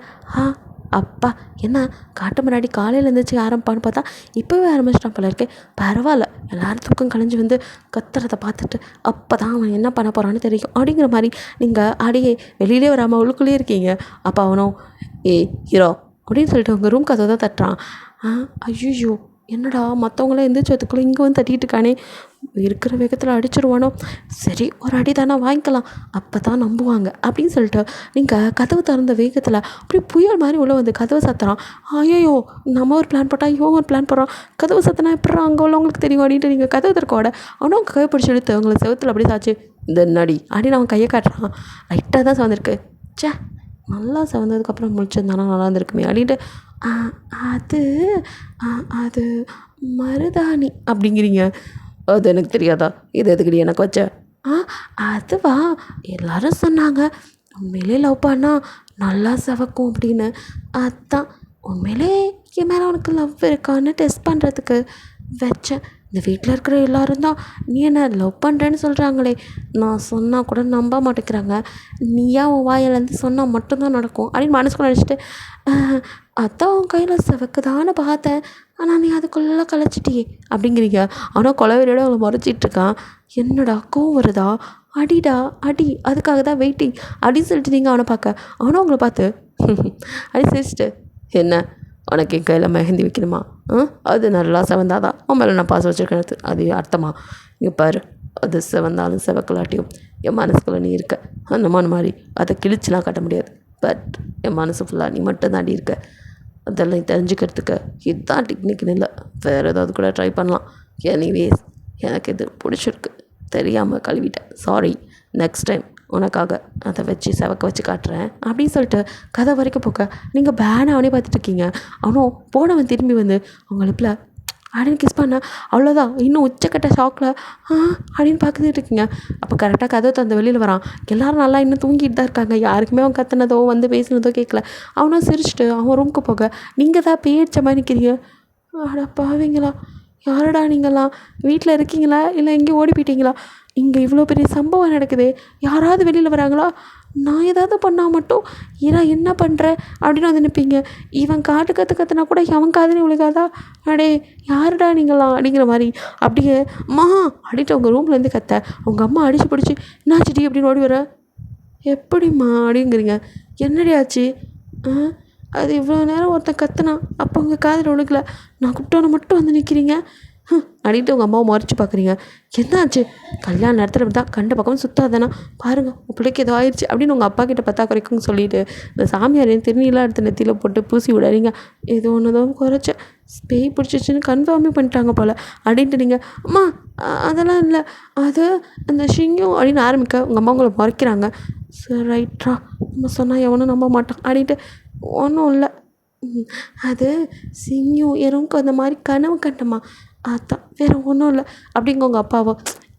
அப்பா என்ன காட்டு முன்னாடி காலையில் இருந்துச்சு ஆரம்பிப்பான்னு பார்த்தா இப்போவே ஆரம்பிச்சிட்டான் போல இருக்கே. பரவாயில்ல, எல்லோரும் தூக்கம் கலைஞ்சி வந்து கத்துறதை பார்த்துட்டு அப்போ தான் அவன் என்ன பண்ண போகிறான்னு தெரியும் அப்படிங்கிற மாதிரி நீங்கள் அடியே வெளியிலே வராமல் உள்ளுக்குள்ளேயே இருக்கீங்க. அப்போ அவனும் ஹீரோ அப்படின்னு சொல்லிட்டு உங்கள் ரூம் கதை தான் தட்டுறான். ஐயோ என்னடா மற்றவங்களாம் எந்திரிச்சதுக்குள்ளே இங்கே வந்து தட்டிகிட்டு இருக்கானே, இருக்கிற வேகத்தில் அடிச்சிருவானோ, சரி ஒரு அடி தானே வாங்கிக்கலாம், அப்போ தான் நம்புவாங்க அப்படின்னு சொல்லிட்டு நீங்கள் கதவு திறந்த வேகத்தில் அப்படி புயல் மாதிரி உள்ளே வந்து கதவை சத்துறான். ஐயோ நம்ம ஒரு பிளான் போட்டால் இவன் ஒரு பிளான் போடுறான், கதவு சத்தினா எப்படா அங்கே உள்ளவங்களுக்கு தெரியும் அப்படின்ட்டு நீங்கள் கதவு திறக்கோட அவனும் அவங்க கையை பிடிச்சி எடுத்து அவங்களை செவத்தில் அப்படியே சாச்சு. இந்த நடி அப்படின்னு அவன் கையை காட்டுறான். லைட்டாக தான் சவந்திருக்கு. சே நல்லா சவந்ததுக்கப்புறம் முடிச்சிருந்தானா நல்லா இருந்திருக்குமே அப்படின்ட்டு, அது அது மருதாணி அப்படிங்கிறீங்க. அது எனக்கு தெரியாதா? இது எதுக்குடி எனக்கு வச்ச? அதுவா, எல்லாரும் சொன்னாங்க உண்மையிலே லவ் பண்ணால் நல்லா செவக்கும் அப்படின்னு. அதான் உண்மையிலே என் மேலே உனக்கு லவ் இருக்கான்னு டெஸ்ட் பண்ணுறதுக்கு வச்சேன். இந்த வீட்டில் இருக்கிற எல்லோரும் தான் நீ என்ன லவ் பண்ணுறேன்னு சொல்கிறாங்களே, நான் சொன்னால் கூட நம்ப மாட்டேங்கிறாங்க, நீயா உன் வாயிலேருந்து சொன்னால் மட்டும்தான் நடக்கும் அப்படின்னு மனசுக்குள்ள நினச்சிட்டு, அதான் உன் கையில் செவக்குதான்னு பார்த்தேன், ஆனால் நீ அதுக்குள்ளே கலைச்சிட்டியே அப்படிங்கிறீங்க. ஆனால் கொலவெறியோட அவளை முறைச்சிட்ருக்கான். என்னடா கோவம் வருதா? அடிடா அடி, அதுக்காக தான் வெயிட்டிங் அப்படின்னு சொல்லிட்டு நீங்கள் அவனை பார்க்க, அவனும் அவங்கள பார்த்து அப்படி சிரிச்சிட்டு, என்ன உனக்கு என் கையில் மெஹந்தி வைக்கணுமா? அது நல்லா செவந்தாதான் உன் மேலே நான் பாசம் வச்சுருக்கேன், அது அர்த்தமா? இங்கே பாரு, அது செவந்தாலும் செவக்கலாட்டியும் என் மனசுக்குள்ளே நீ இருக்க. அந்த மாதிரி அதை கிழிச்சுலாம் காட்ட முடியாது. பட் என் மனசு ஃபுல்லாக நீ மட்டும் தாண்டி இருக்க. அதெல்லாம் தெரிஞ்சுக்கிறதுக்கு இதுதான் டெக்னிக்னு இல்லை, வேறு ஏதாவது கூட ட்ரை பண்ணலாம். எனிவேஸ் எனக்கு இது பிடிச்சிருக்கு, தெரியாமல் கழுவிட்டேன், சாரி. நெக்ஸ்ட் டைம் உனக்காக அதை வச்சு செவக்க வச்சு காட்டுறேன் அப்படின்னு சொல்லிட்டு கதை வரைக்கும் போக்க நீங்கள் பேனை அவனே பார்த்துட்ருக்கீங்க. அவனும் போனவன் திரும்பி வந்து அவங்க லிப்பில் அப்படின்னு கிஸ் பண்ண, அவ்வளோதான். இன்னும் உச்சக்கட்ட ஷாக்கில் அப்படின்னு பார்த்துட்டு இருக்கீங்க. அப்போ கரெக்டாக கதவை தந்து வெளியில் வரான். எல்லோரும் நல்லா இன்னும் தூங்கிட்டு தான் இருக்காங்க. யாருக்குமே அவன் கத்துனதோ வந்து பேசுனதோ கேட்கல. அவனும் சிரிச்சிட்டு அவன் ரூமுக்கு போக நீங்கள் தான் பேச்ச மாதிரி நிற்கிறீங்க. அட பாவீங்களா, யாரடா நீங்களாம்? வீட்டில் இருக்கீங்களா இல்லை எங்கேயும் ஓடி போயிட்டீங்களா? இங்கே இவ்வளோ பெரிய சம்பவம் நடக்குது, யாராவது வெளியில் வராங்களா? நான் ஏதாவது பண்ணால் மட்டும் ஏன்னா என்ன பண்ணுற அப்படின்னு வந்து நிற்பீங்க. இவன் காட்டு கற்றுனா கூட அவன் காதுனே விழுகாதா? அடே யாருடா நீங்களாம் அப்படிங்கிற மாதிரி அப்படியே அம்மா அப்படின்ட்டு அவங்க ரூம்லேருந்து கத்த அவங்க அம்மா அடித்து பிடிச்சி என்னாச்சுடி அப்படின்னு ஓடி வர. எப்படிம்மா அப்படிங்கிறீங்க. என்னடி ஆச்சு? அது இவ்வளோ நேரம் ஒருத்தன் கத்துனா, அப்போ உங்கள் காதில் விழுக்கல, நான் கூப்பிட்டோன்னு மட்டும் வந்து நிற்கிறீங்க. அப்படின்ட்டு உங்கள் அம்மாவை முறைச்சி பார்க்குறீங்க. என்னாச்சு? கல்யாண நேரத்தில் தான் கண்ட பக்கம் சுத்தாதானா பாருங்கள் உன் பிள்ளைக்கு ஏதோ ஆயிடுச்சு அப்படின்னு உங்கள் அப்பா கிட்ட பத்தா குறைக்குன்னு சொல்லிட்டு இந்த சாமியாரையும் திருநீலாம் எடுத்து நெத்தியில் போட்டு பூசி விடாதீங்க. ஏதோ ஒன்று தான் குறைச்ச பேய் பிடிச்சிச்சின்னு கன்ஃபார்மே பண்ணிட்டாங்க போல் அப்படின்ட்டு நீங்கள் அம்மா அதெல்லாம் இல்லை அது அந்த ஷிங்கும் அப்படின்னு ஆரம்பிக்க உங்கள் அம்மா உங்களை முறைக்கிறாங்க. சரி ரைட்ரா நம்ம சொன்னால் எவனும் நம்ப மாட்டான் அப்படின்ட்டு ஒன்றும் இல்லை அது சிங்கம் எனக்கு அந்த மாதிரி கனவு கண்டம்மா அதான் வேறு ஒன்றும் இல்லை அப்படிங்க உங்கள் அப்பாவோ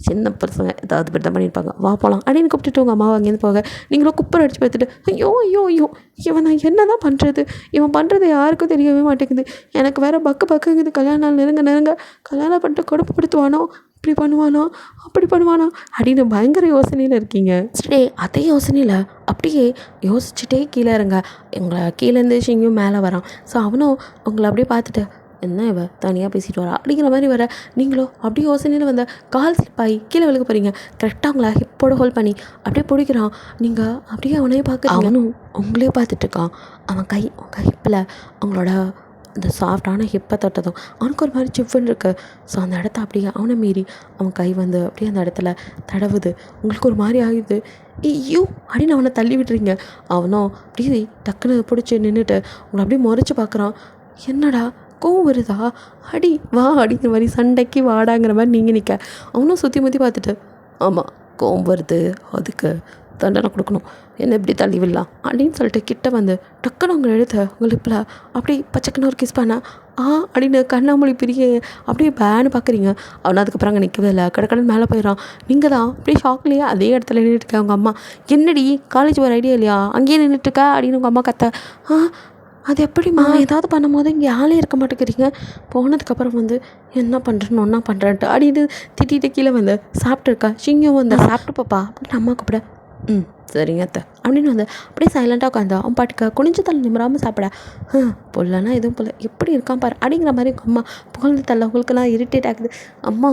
சின்ன பசங்க ஏதாவது இப்படி தான் பண்ணியிருப்பாங்க வா போகலாம் அப்படின்னு கூப்பிட்டுட்டு உங்கள் அம்மாவை அங்கேருந்து போக நீங்களும் குப்பரை அடித்து பார்த்துட்டு ஐயோ ஐயோ ஐயோ இவன் நான் என்ன தான் பண்ணுறது இவன் பண்ணுறது யாருக்கும் தெரியவே மாட்டேங்குது எனக்கு வேறு பக்குங்குது கல்யாண நாள் நெருங்க கல்யாணம் பண்ணிட்டு கொடுமைப்படுத்துவானோ இப்படி பண்ணுவானோ அப்படி பண்ணுவானோ அப்படின்னு பயங்கர யோசனையில் இருக்கீங்க. ஸ்டே அதே யோசனையில் அப்படியே யோசிச்சுட்டே கீழே இறங்க எங்களை கீழேருந்து ஷிங்கும் மேலே வரான். ஸோ அவனும் உங்களை அப்படியே பார்த்துட்டு என்ன இவ தனியாக பேசிட்டு வரா அப்படிங்கிற மாதிரி வர நீங்களோ அப்படியே யோசனையில் வந்த கால் ஸ்லிப் ஆகி கீழே விழுக போகிறீங்க. கரெக்டாக அவங்கள ஹிப்போட ஹோல்ட் பண்ணி அப்படியே பிடிக்கிறான். நீங்கள் அப்படியே அவனையே பார்க்க அவனும் உங்களே பார்த்துட்ருக்கான். அவன் உங்கள் ஹிப்பில் அவங்களோட இந்த சாஃப்டான ஹிப்பை தொட்டதும் அவனுக்கு ஒரு மாதிரி சிப்புன்னு இருக்குது. ஸோ அந்த இடத்த அப்படியே அவனை மீறி அவன் கை வந்து அப்படியே அந்த இடத்துல தடவுது. உங்களுக்கு ஒரு மாதிரி ஆகுது. ஐயோ அப்படின்னு அவனை தள்ளி விட்டுறீங்க. அவனும் அப்படியே டக்குன்னு பிடிச்சி நின்றுட்டு உங்களை அப்படியே முறைச்சி பார்க்குறான். என்னடா கோவம் வருதா அடி வா அப்படிங்கிற மாதிரி சண்டைக்கு வாடாங்கிற மாதிரி நீங்கள் நிற்க அவனும் சுற்றி முற்றி பார்த்துட்டு ஆமாம் கோவம் வருது அதுக்கு தண்டனை கொடுக்கணும் என்ன இப்படி தள்ளி விடலாம் அப்படின்னு சொல்லிட்டு கிட்ட வந்து டக்குன்னு உங்களை எழுத்த உங்கள் லிப்பில் அப்படியே பச்சைக்குன்னு ஒரு கிஸ் பண்ண அப்படின்னு கண்ணாமொழி பிரிய அப்படியே பேன்னு பார்க்குறீங்க. அவனை அதுக்கப்புறம் அங்கே நிற்கவே இல்லை. கடற்கடன் மேலே போயிடறான். நீங்கள் தான் அப்படியே ஷாக்லேயே அதே இடத்துல நின்றுட்டுருக்க. உங்கள் அம்மா என்னடி காலேஜ் ஒரு ஐடியா இல்லையா அங்கேயே நின்றுட்டுருக்க அப்படின்னு உங்கள் அம்மா கத்த அது எப்படிம்மா ஏதாவது பண்ணும்போது இங்கே ஆளே இருக்க மாட்டேங்கிறீங்க போனதுக்கப்புறம் வந்து என்ன பண்ணுறேன்னு ஒன்றா பண்ணுறேன்ட்டு அப்படின்னு திட்டிகிட்டு கீழே வந்து சாப்பிட்ருக்கா ஷிங்கும் வந்து சாப்பிட்டு பாப்பா அப்படின்னு அம்மா கூப்பிட சரிங்க அத்தை அப்படின்னு வந்து அப்படியே சைலண்ட்டாக உட்காந்தா அவன் பாட்டுக்க குனிஞ்சு தலை நிமிராமல் சாப்பிட பொல்லனா எதுவும் போல எப்படி இருக்கான் பாரு அப்படிங்கிற மாதிரி அம்மா புகழ்ந்து தள்ள உங்களுக்கெல்லாம் இரிட்டேட் ஆகுது. அம்மா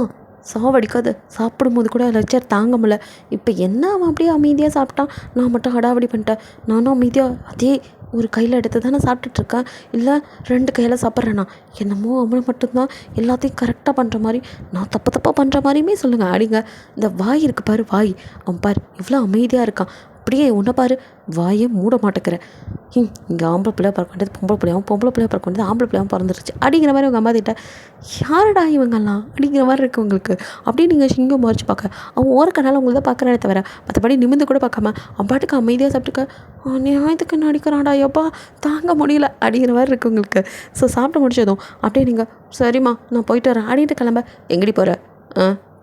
சாவடிக்காது சாப்பிடும்போது கூட லெக்சர் தாங்க முடியல. இப்போ என்ன அவன் அப்படியே அமைதியாக சாப்பிட்டான் நான் மட்டும் ஹடாவடி பண்ணிட்டேன். நானும் அமைதியாக அதே ஒரு கையில் எடுத்து தானே சாப்பிட்டுட்ருக்கேன் இல்லை 2 கையில் சாப்பிட்றேண்ணா என்னமோ அவனை மட்டும்தான் எல்லாத்தையும் கரெக்டாக பண்ணுற மாதிரி நான் தப்பாக பண்ணுற மாதிரியுமே சொல்லுங்கள் அடிங்க. இந்த வாய் இருக்குது பாரு வாய் அவன் பாரு இவ்வளோ அமைதியாக இருக்கான் அப்படியே உன்னை பாரு வாயே மூட மாட்டேக்கிற இங்கே ஆம்பளை பிள்ளையாக பிறக்க வேண்டியது பொம்பளை பிள்ளையாக பிறக்க வேண்டியது ஆம்பளை பிள்ளையாகவும் பிறந்துருச்சு அப்படிங்கிற மாதிரி உங்கள் அம்மா கிட்ட யாருடா இவங்கெல்லாம் அப்படிங்கிற மாதிரி இருக்குது உங்களுக்கு. அப்படியே நீங்கள் ஷிங்கம் முறைச்சி பார்க்க அவன் ஓரக்கனால உங்களை தான் பார்க்குறானே தவிர மற்றபடி நிமிந்து கூட பார்க்காம அவன் பாட்டுக்கு அமைதியாக சாப்பிட்டுக்க நியாயத்துக்கு நடிக்கிறான்டா எப்பா தாங்க முடியல அப்படிங்கிற மாதிரி இருக்குது உங்களுக்கு. ஸோ சாப்பிட்டு முடிச்சதும் அப்படியே நீங்கள் சரிம்மா நான் போயிட்டு வரேன் அப்படின்ட்டு கிளம்ப எங்கடி போகிற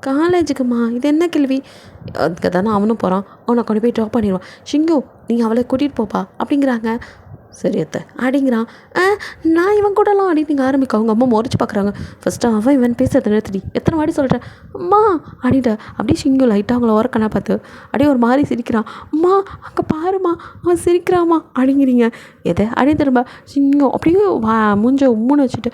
காலேஜுக்குமா இது என்ன கேள்வி அதுக்கு தானே அவனும் போகிறான் அவனை கொண்டு போய் ட்ராப் பண்ணிடுவான். ஷிங்கு நீங்கள் அவளை கூட்டிகிட்டு போப்பா அப்படிங்கிறாங்க. சரி அத்தை அப்படிங்கிறான். நான் இவன் கூடலாம் அப்படின்னு நீங்கள் ஆரம்பிக்க அவங்க அம்மா முறைச்சி பார்க்குறாங்க. ஃபஸ்ட்டு அவன் இவன் பேசுறது நிறுத்தி எத்தனை வாட்டி சொல்கிறேன் அம்மா அப்படின்ட்டு அப்படியே ஷிங்கு லைட்டாக அவங்கள ஓரக்கண்ணா பார்த்து அப்படியே ஒரு மாதிரி சிரிக்கிறான். அம்மா அங்கே பாருமா அவன் சிரிக்கிறாமா அப்படிங்கிறீங்க எதை அப்படின்னு திரும்ப ஷிங்கு அப்படியே மூஞ்ச உம்முன்னு வச்சுட்டு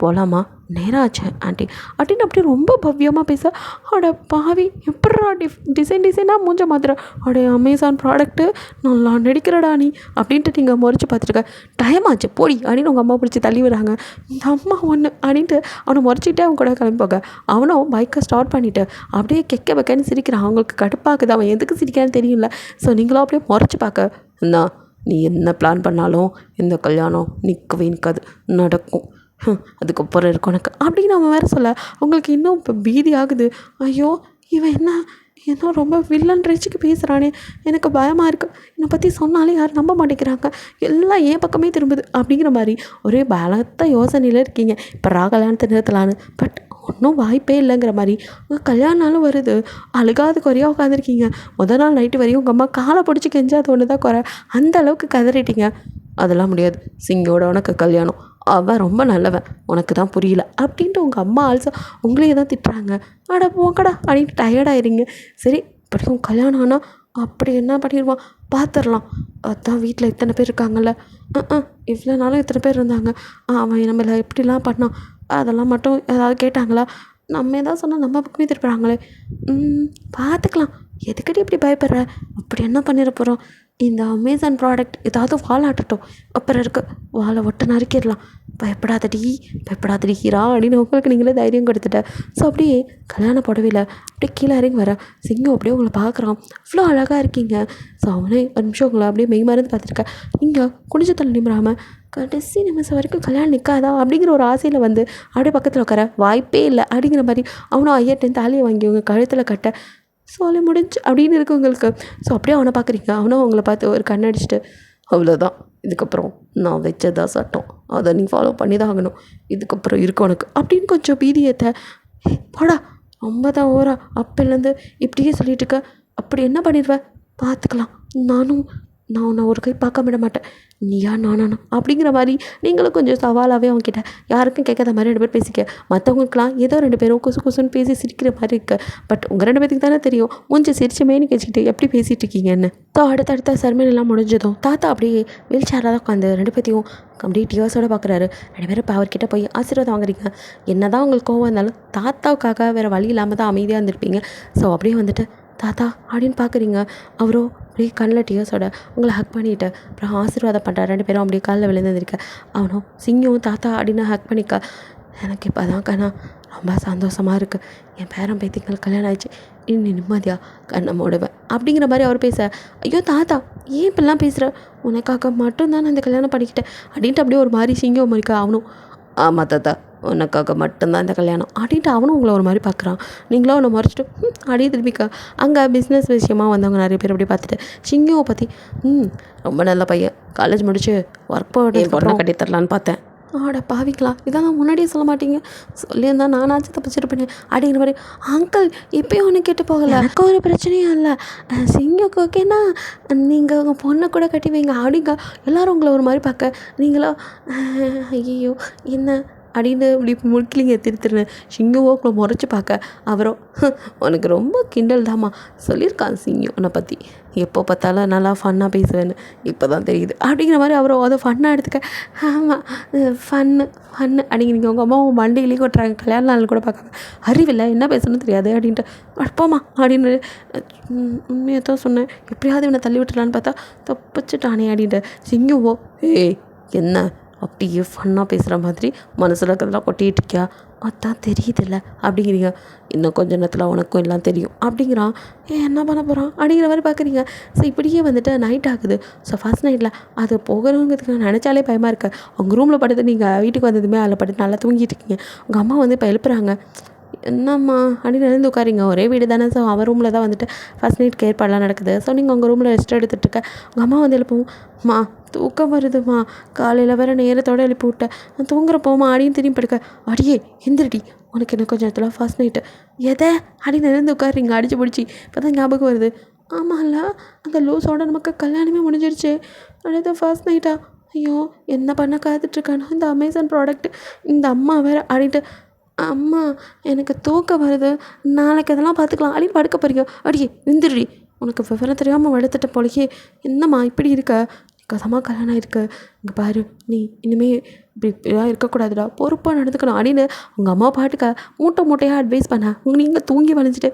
போகலாமா நேரம் ஆச்சு ஆண்டி அப்படின்னு அப்படியே ரொம்ப பவ்யமாக பேச அட பாவி எப்படா டிசைனாக மூஞ்ச மாத்திர அடைய அமேசான் ப்ராடக்ட்டு நல்லா நடிக்கிறடா நீ அப்படின்ட்டு நீங்கள் முறைச்சி பார்த்துருக்க டைம் ஆச்சு போடி அப்படின்னு உங்கள் அம்மா பிடிச்சி தள்ளி விடுறாங்க. இந்த அம்மா ஒன்று அப்படின்ட்டு அவனை முறைச்சிட்டே அவன் கூட கிளம்பி போக அவனும் பைக்கை ஸ்டார்ட் பண்ணிவிட்டு அப்படியே வைக்கன்னு சிரிக்கிறான். அவங்களுக்கு கடுப்பாக்குது அவன் எதுக்கு சிரிக்கான்னு தெரியல. ஸோ நீங்களும் அப்படியே முறைச்சி பார்க்க நீ என்ன பிளான் பண்ணாலும் இந்த கல்யாணம் நிற்கவே நிற்காது நடக்கும் அதுக்கப்புறம் இருக்கும் எனக்கு அப்படின்னு அவன் வேறு சொல்ல அவங்களுக்கு இன்னும் இப்போ பீதி ஆகுது. ஐயோ இவன் என்ன ரொம்ப வில்லன் ரேஞ்சுக்கு பேசுகிறானே எனக்கு பயமாக இருக்குது என்னை பற்றி சொன்னாலே யாரும் நம்ப மாட்டேங்கிறாங்க எல்லாம் ஏன் பக்கமே திரும்புது அப்படிங்கிற மாதிரி ஒரே பலத்த யோசனையில் இருக்கீங்க. இப்போ கல்யாணத்தை நிறுத்தலான்னு பட் ஒன்றும் வாய்ப்பே இல்லைங்கிற மாதிரி உங்கள் கல்யாணம் வருது அழுகாத குறையாக உட்காந்துருக்கீங்க. முதல் நாள் நைட்டு வரையும் உங்கள் அம்மா காலை பிடிச்சி கெஞ்சாது ஒன்று தான் குறை அந்த அளவுக்கு கதறிட்டீங்க. அதெல்லாம் முடியாது சிங்கோட உனக்கு கல்யாணம் அவன் ரொம்ப நல்லவன் உனக்கு தான் புரியல அப்படின்ட்டு உங்கள் அம்மா ஆல்சோ உங்களையே தான் திட்டுறாங்க. அட போங்கடா அப்படின்ட்டு டயர்டாயிருங்க. சரி இப்படியும் கல்யாணம் ஆனால் அப்படி என்ன பண்ணிடுவான் பார்த்துடலாம் அதான் வீட்டில் இத்தனை பேர் இருக்காங்கல்ல இவ்வளோ நாளும் இத்தனை பேர் இருந்தாங்க அவன் நம்மளை எப்படிலாம் பண்ணான் அதெல்லாம் மட்டும் ஏதாவது கேட்டாங்களா நம்ம ஏதாவது சொன்னால் நம்ம பக்கமே திருப்புறாங்களே பார்த்துக்கலாம் எதுக்கடி இப்படி பயப்படுற அப்படி என்ன பண்ணிட போகிறோம் இந்த அமேசான் ப்ராடக்ட் ஏதாவது வால் ஆட்டட்டும், அப்புறம் இருக்கு வாழை ஒட்ட நறுக்கிடலாம், பயப்படாதடி ஹீரா அப்படின்னு உங்களுக்கு நீங்களே தைரியம் கொடுத்துட்ட. ஸோ அப்படியே கல்யாண புடவையில் அப்படியே கீழே இறங்கி வர சிங்கம் அப்படியே உங்களை பார்க்குறான். அவ்வளோ அழகாக இருக்கீங்க. ஸோ அவனே ஒரு நிமிஷம் உங்களை அப்படியே மெய் மறந்து பார்த்துருக்கேன். நீங்கள் குடிச்ச தலை நிமிராமல் கடைசி நிமிஷம் வரைக்கும் கல்யாணம் நிற்காதா அப்படிங்கிற ஒரு ஆசையில் வந்து அப்படியே பக்கத்தில் உட்கார வாய்ப்பே இல்லை அப்படிங்கிற மாதிரி அவனும் ஐயர்ட்டேன் தாலியை வாங்கி உங்கள் கழுத்தில் கட்ட சொல்லி முடிஞ்சு அப்படின்னு இருக்கு உங்களுக்கு. ஸோ அப்படியே அவனை பார்க்குறீங்க. அவனும் அவங்கள பார்த்து ஒரு கண்ணடிச்சிட்டு அவ்வளோதான், இதுக்கப்புறம் நான் வச்சதா சட்டம், அதை நீ ஃபாலோ பண்ணி தான் ஆகணும், இதுக்கப்புறம் இருக்கு உனக்கு அப்படின்னு கொஞ்சம் பீதியத்தை போடா ரொம்ப தான் ஓரா அப்போலேருந்து இப்படியே சொல்லிட்டு இருக்க. அப்படி என்ன பண்ணிடுவேன் பார்த்துக்கலாம், நான் உன்னை ஒரு கை பார்க்க விட மாட்டேன், நீயா நானா அப்படிங்கிற மாதிரி நீங்களும் கொஞ்சம் சவாலாகவே அவங்ககிட்ட யாருக்கும் கேட்காத மாதிரி 2 பேர் பேசிக்க. மற்றவங்களுக்குலாம் ஏதோ 2 பேரும் குசு குசுன்னு பேசி சிரிக்கிற மாதிரி இருக்கு. பட் உங்கள் 2 பேருக்கு தானே தெரியும் மூஞ்சி சிரிச்சு மேனி வச்சுக்கிட்டு எப்படி பேசிகிட்டு இருக்கீங்கன்னு. ஸோ அடுத்தடுத்த சர்மனெல்லாம் முடிஞ்சதும் தாத்தா அப்படியே வீல் சேரில் தான் உட்காந்து 2 பேர்த்தையும் அப்படியே டியோஸோடு பார்க்குறாரு. 2 பேரும் இப்போ அவர்கிட்ட போய் ஆசீர்வாதம் வாங்குறீங்க. என்ன தான் உங்களுக்கு கோவம் இருந்தாலும் தாத்தாவுக்காக வேறு வழி இல்லாமல் தான் அமைதியாக இருந்திருப்பீங்க. ஸோ அப்படியே வந்துட்டு தாத்தா அப்படின்னு பார்க்குறீங்க. அவரோ அப்படியே கண்ணில் டியோஸோட உங்களை ஹக் பண்ணிவிட்டு அப்புறம் ஆசீர்வாதம் பண்ணுறாரு. 2 பேரும் அப்படியே காலில் விழுந்துருக்க. அவனும் சிங்கம் தாத்தா அப்படின்னு ஹக் பண்ணிக்க. எனக்கு இப்போ தான் கண்ணா ரொம்ப சந்தோஷமாக இருக்குது, என் பேரன் பேத்திங்களுக்கு கல்யாணம் ஆயிடுச்சு, இன்னும் நிம்மதியாக கண்ணை மூடுவேன் அப்படிங்கிற மாதிரி அவர் பேச, ஐயோ தாத்தா ஏன் இப்படிலாம் பேசுகிற, உனக்காக மட்டும்தான் நான் இந்த கல்யாணம் பண்ணிக்கிட்டேன் அப்படின்ட்டு அப்படியே ஒரு மாதிரி சிங்கம் இருக்கா. அவனும் ஆமாம் தாத்தா, உனக்காக மட்டும்தான் இந்த கல்யாணம் அப்படின்ட்டு அவனும் உங்களை ஒரு மாதிரி பார்க்குறான். நீங்களும் அவனை மறைச்சிட்டு அப்படியே திரும்பிக்கா. அங்கே பிஸ்னஸ் விஷயமாக வந்தவங்க நிறைய பேர் அப்படி பார்த்துட்டு சிங்கவை பற்றி ரொம்ப நல்ல பையன், காலேஜ் முடிச்சு ஒர்க் பொண்ணை கட்டித்தரலான்னு பார்த்தேன். ஆட பாவிங்களா, இதெல்லாம் முன்னாடியே சொல்ல மாட்டீங்க, சொல்லியிருந்தா நானாச்சும் தப்பிச்சிருப்பேன் அப்படிங்கிற மாதிரி. அங்கிள் இப்போயும் ஒன்று கேட்டு போகலை, எனக்கு ஒரு பிரச்சனையும் இல்லை, சிங்கக்கு ஓகேன்னா நீங்கள் உங்கள் பொண்ணை கூட கட்டி வைங்க அப்படிங்க. எல்லோரும் உங்களை ஒரு மாதிரி பார்க்க நீங்களோ ஐயோ என்ன அப்படின்னு இப்படி முழுக்கிலிங்க திருத்துருன்னு சிங்கவோ உங்களை முறைச்சி பார்க்க. அவரோ உனக்கு ரொம்ப கிண்டல் தாம்மா, சொல்லியிருக்கான் சிங்கம் உன்னை பற்றி, எப்போ பார்த்தாலும் நல்லா ஃபன்னாக பேசுவேன்னு இப்போ தான் தெரியுது அப்படிங்கிற மாதிரி அவரோ அதை ஃபன்னாக எடுத்துக்க. ஆமாம் ஃபன்னு அப்படிங்கிறீங்க. உங்கள் அம்மா உங்கள் மண்டையிலேயே கொட்டுறாங்க, கல்யாண நாள் கூட பார்க்காம, அறிவில்லை என்ன பேசணும்னு தெரியாது அப்படின்ட்டு அடப்போமா அப்படின்னு உண்மையை தான் சொன்னேன், எப்படியாவது இவனை தள்ளி விட்டுலான்னு பார்த்தா தப்பிச்சுட்டானே அப்படின்ட்டு. சிங்கவோ ஏய் என்ன அப்படியே ஃபன்னாக பேசுகிற மாதிரி மனசில் இருக்கிறதெல்லாம் கொட்டிகிட்டு இருக்கியா, அதான் தெரியுதில்ல அப்படிங்கிறீங்க, இன்னும் கொஞ்ச நேரத்தில் உனக்கும் எல்லாம் தெரியும் அப்படிங்கிறான். என்ன பண்ண போகிறான் அப்படிங்கிற மாதிரி பார்க்குறீங்க. ஸோ இப்படியே வந்துட்டு நைட் ஆகுது. ஸோ ஃபஸ்ட் நைட்டில் அது போகிறவங்கிறதுக்கு நான் நினச்சாலே பயமாக இருக்கேன். உங்கள் ரூமில் படுத்து நீங்கள் வீட்டுக்கு வந்ததுமே அதில் படுத்து நல்லா தூங்கிட்டு இருக்கீங்க. உங்கள் அம்மா வந்து இப்போ எழுப்புறாங்க, என்னம்மா அப்படின்னு எழுந்து உட்காரிங்க. ஒரே வீடு தானே. ஸோ அவன் ரூமில் தான் வந்துட்டு ஃபஸ்ட் நைட் ஏற்பாடெலாம் நடக்குது. ஸோ நீங்கள் உங்கள் ரூமில் ரெஸ்ட் எடுத்துகிட்டு இருக்க. உங்கள் அம்மா வந்து எழுப்பவும், மா தூக்கம் வருதுமா, காலையில் வேறு நேரத்தோடு எழுப்பி விட்டேன், நான் தூங்குறப்போமா அப்படின்னு திரும்பி படுக்க. அடியே எந்திரடி, உனக்கு என்ன கொஞ்சம் இடத்துல ஃபஸ்ட் நைட்டு எதை அப்படின்னு எழுந்து உட்காரிங்க அடிச்சு பிடிச்சி. இப்போ தான் ஞாபகம் வருது, ஆமாம்ல அந்த லூஸோட நமக்கு கல்யாணமே முடிஞ்சிருச்சு, அடுத்த ஃபர்ஸ்ட் நைட்டா, ஐயோ என்ன பண்ண காத்துட்ருக்கானோ இந்த அமேசான் ப்ராடக்ட், இந்த அம்மா வேறு அப்படின்ட்டு. அம்மா எனக்கு தூக்கம் வருது, நாளைக்கு அதெல்லாம் பார்த்துக்கலாம் அப்படின்னு படுக்க போறீங்க. அடியே விந்துடுடி, உனக்கு விவரம் தெரியாமல் வளர்த்துட்ட போலயே, என்னம்மா இப்படி இருக்க, கதமாக கல்யாணம் ஆயிருக்கு, இங்கே பாரு நீ இனிமேல் இப்படிலாம் இருக்கக்கூடாதுடா, பொறுப்பாக நடந்துக்கணும் அப்படின்னு உங்கள் அம்மா பாட்டுக்க மூட்டையாக அட்வைஸ் பண்ண. நீங்கள் தூங்கி வளைஞ்சிட்டு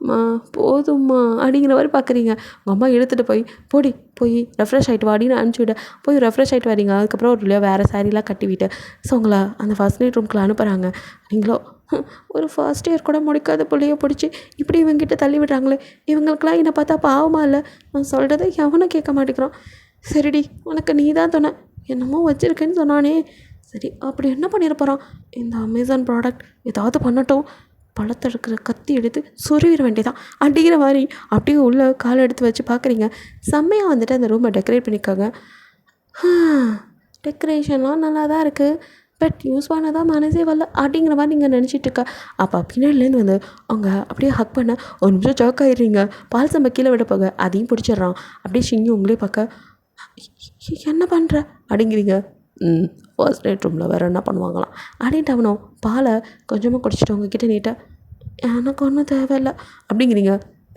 அம்மா போதும்மா அப்படிங்கிற மாதிரி பார்க்குறீங்க. உங்கள் அம்மா எடுத்துகிட்டு போய் ரெஃப்ரெஷ் ஆகிட்டு வாடின்னு அனுப்பிச்சி விட. போய் ரெஃப்ரெஷ் ஆகிட்டு வரீங்க. அதுக்கப்புறம் ஒரு இல்லையா வேறு சாரீலாம் கட்டிவிட்டு ஸோ உங்களை அந்த ஃபஸ்ட் நைட் ரூம்குள்ளே அனுப்புகிறாங்க. நீங்களோ ஒரு ஃபர்ஸ்ட் இயர் கூட முடிக்காத பிள்ளைய பிடிச்சி இப்படி இவங்ககிட்ட தள்ளி விடுறாங்களே, இவங்களுக்கெல்லாம் என்னை பார்த்தா பாவமா இல்லை, நான் சொல்கிறத எவனும் கேட்க மாட்டேங்கிறான். சரிடி உனக்கு நீ தான் சொன்ன, என்னமோ வச்சுருக்கேன்னு சொன்னானே, சரி அப்படி என்ன பண்ணிட போகிறான், இந்த அமேசான் ப்ராடக்ட் ஏதாவது பண்ணட்டும், பழத்தை எடுக்கிற கத்தி எடுத்து சொருவிட வேண்டியதான் அப்படிங்கிற மாதிரி அப்படியே உள்ள காலை எடுத்து வச்சு பார்க்குறீங்க. செம்மையாக வந்துட்டு அந்த ரூமை டெக்கரேட் பண்ணியிருக்காங்க. டெக்கரேஷன்லாம் நல்லா தான் இருக்குது, பட் யூஸ் பண்ணதான் மனசே வரல அப்படிங்கிற மாதிரி நீங்கள் நினச்சிட்டு இருக்க. அப்போ பின்னாடிலேருந்து வந்து அவங்க அப்படியே ஹக் பண்ண ஒரு நிமிஷம் ஜாக் ஆகிடுறீங்க. பால் சம்பை கீழே விட போக அதையும் பிடிச்சிட்றான். அப்படியே சிங்கி உங்களே பார்க்க, என்ன பண்ணுற அப்படிங்கிறீங்க. ஃபர்ஸ்ட் நைட் ரூமில் வேறு என்ன பண்ணுவாங்களாம் அப்படின்ட்டு அவனும் பாலை கொஞ்சமாக குடிச்சிட்டு உங்ககிட்ட நீட்ட, எனக்கு ஒன்றும் தேவையில்லை அப்படிங்கிறீங்க.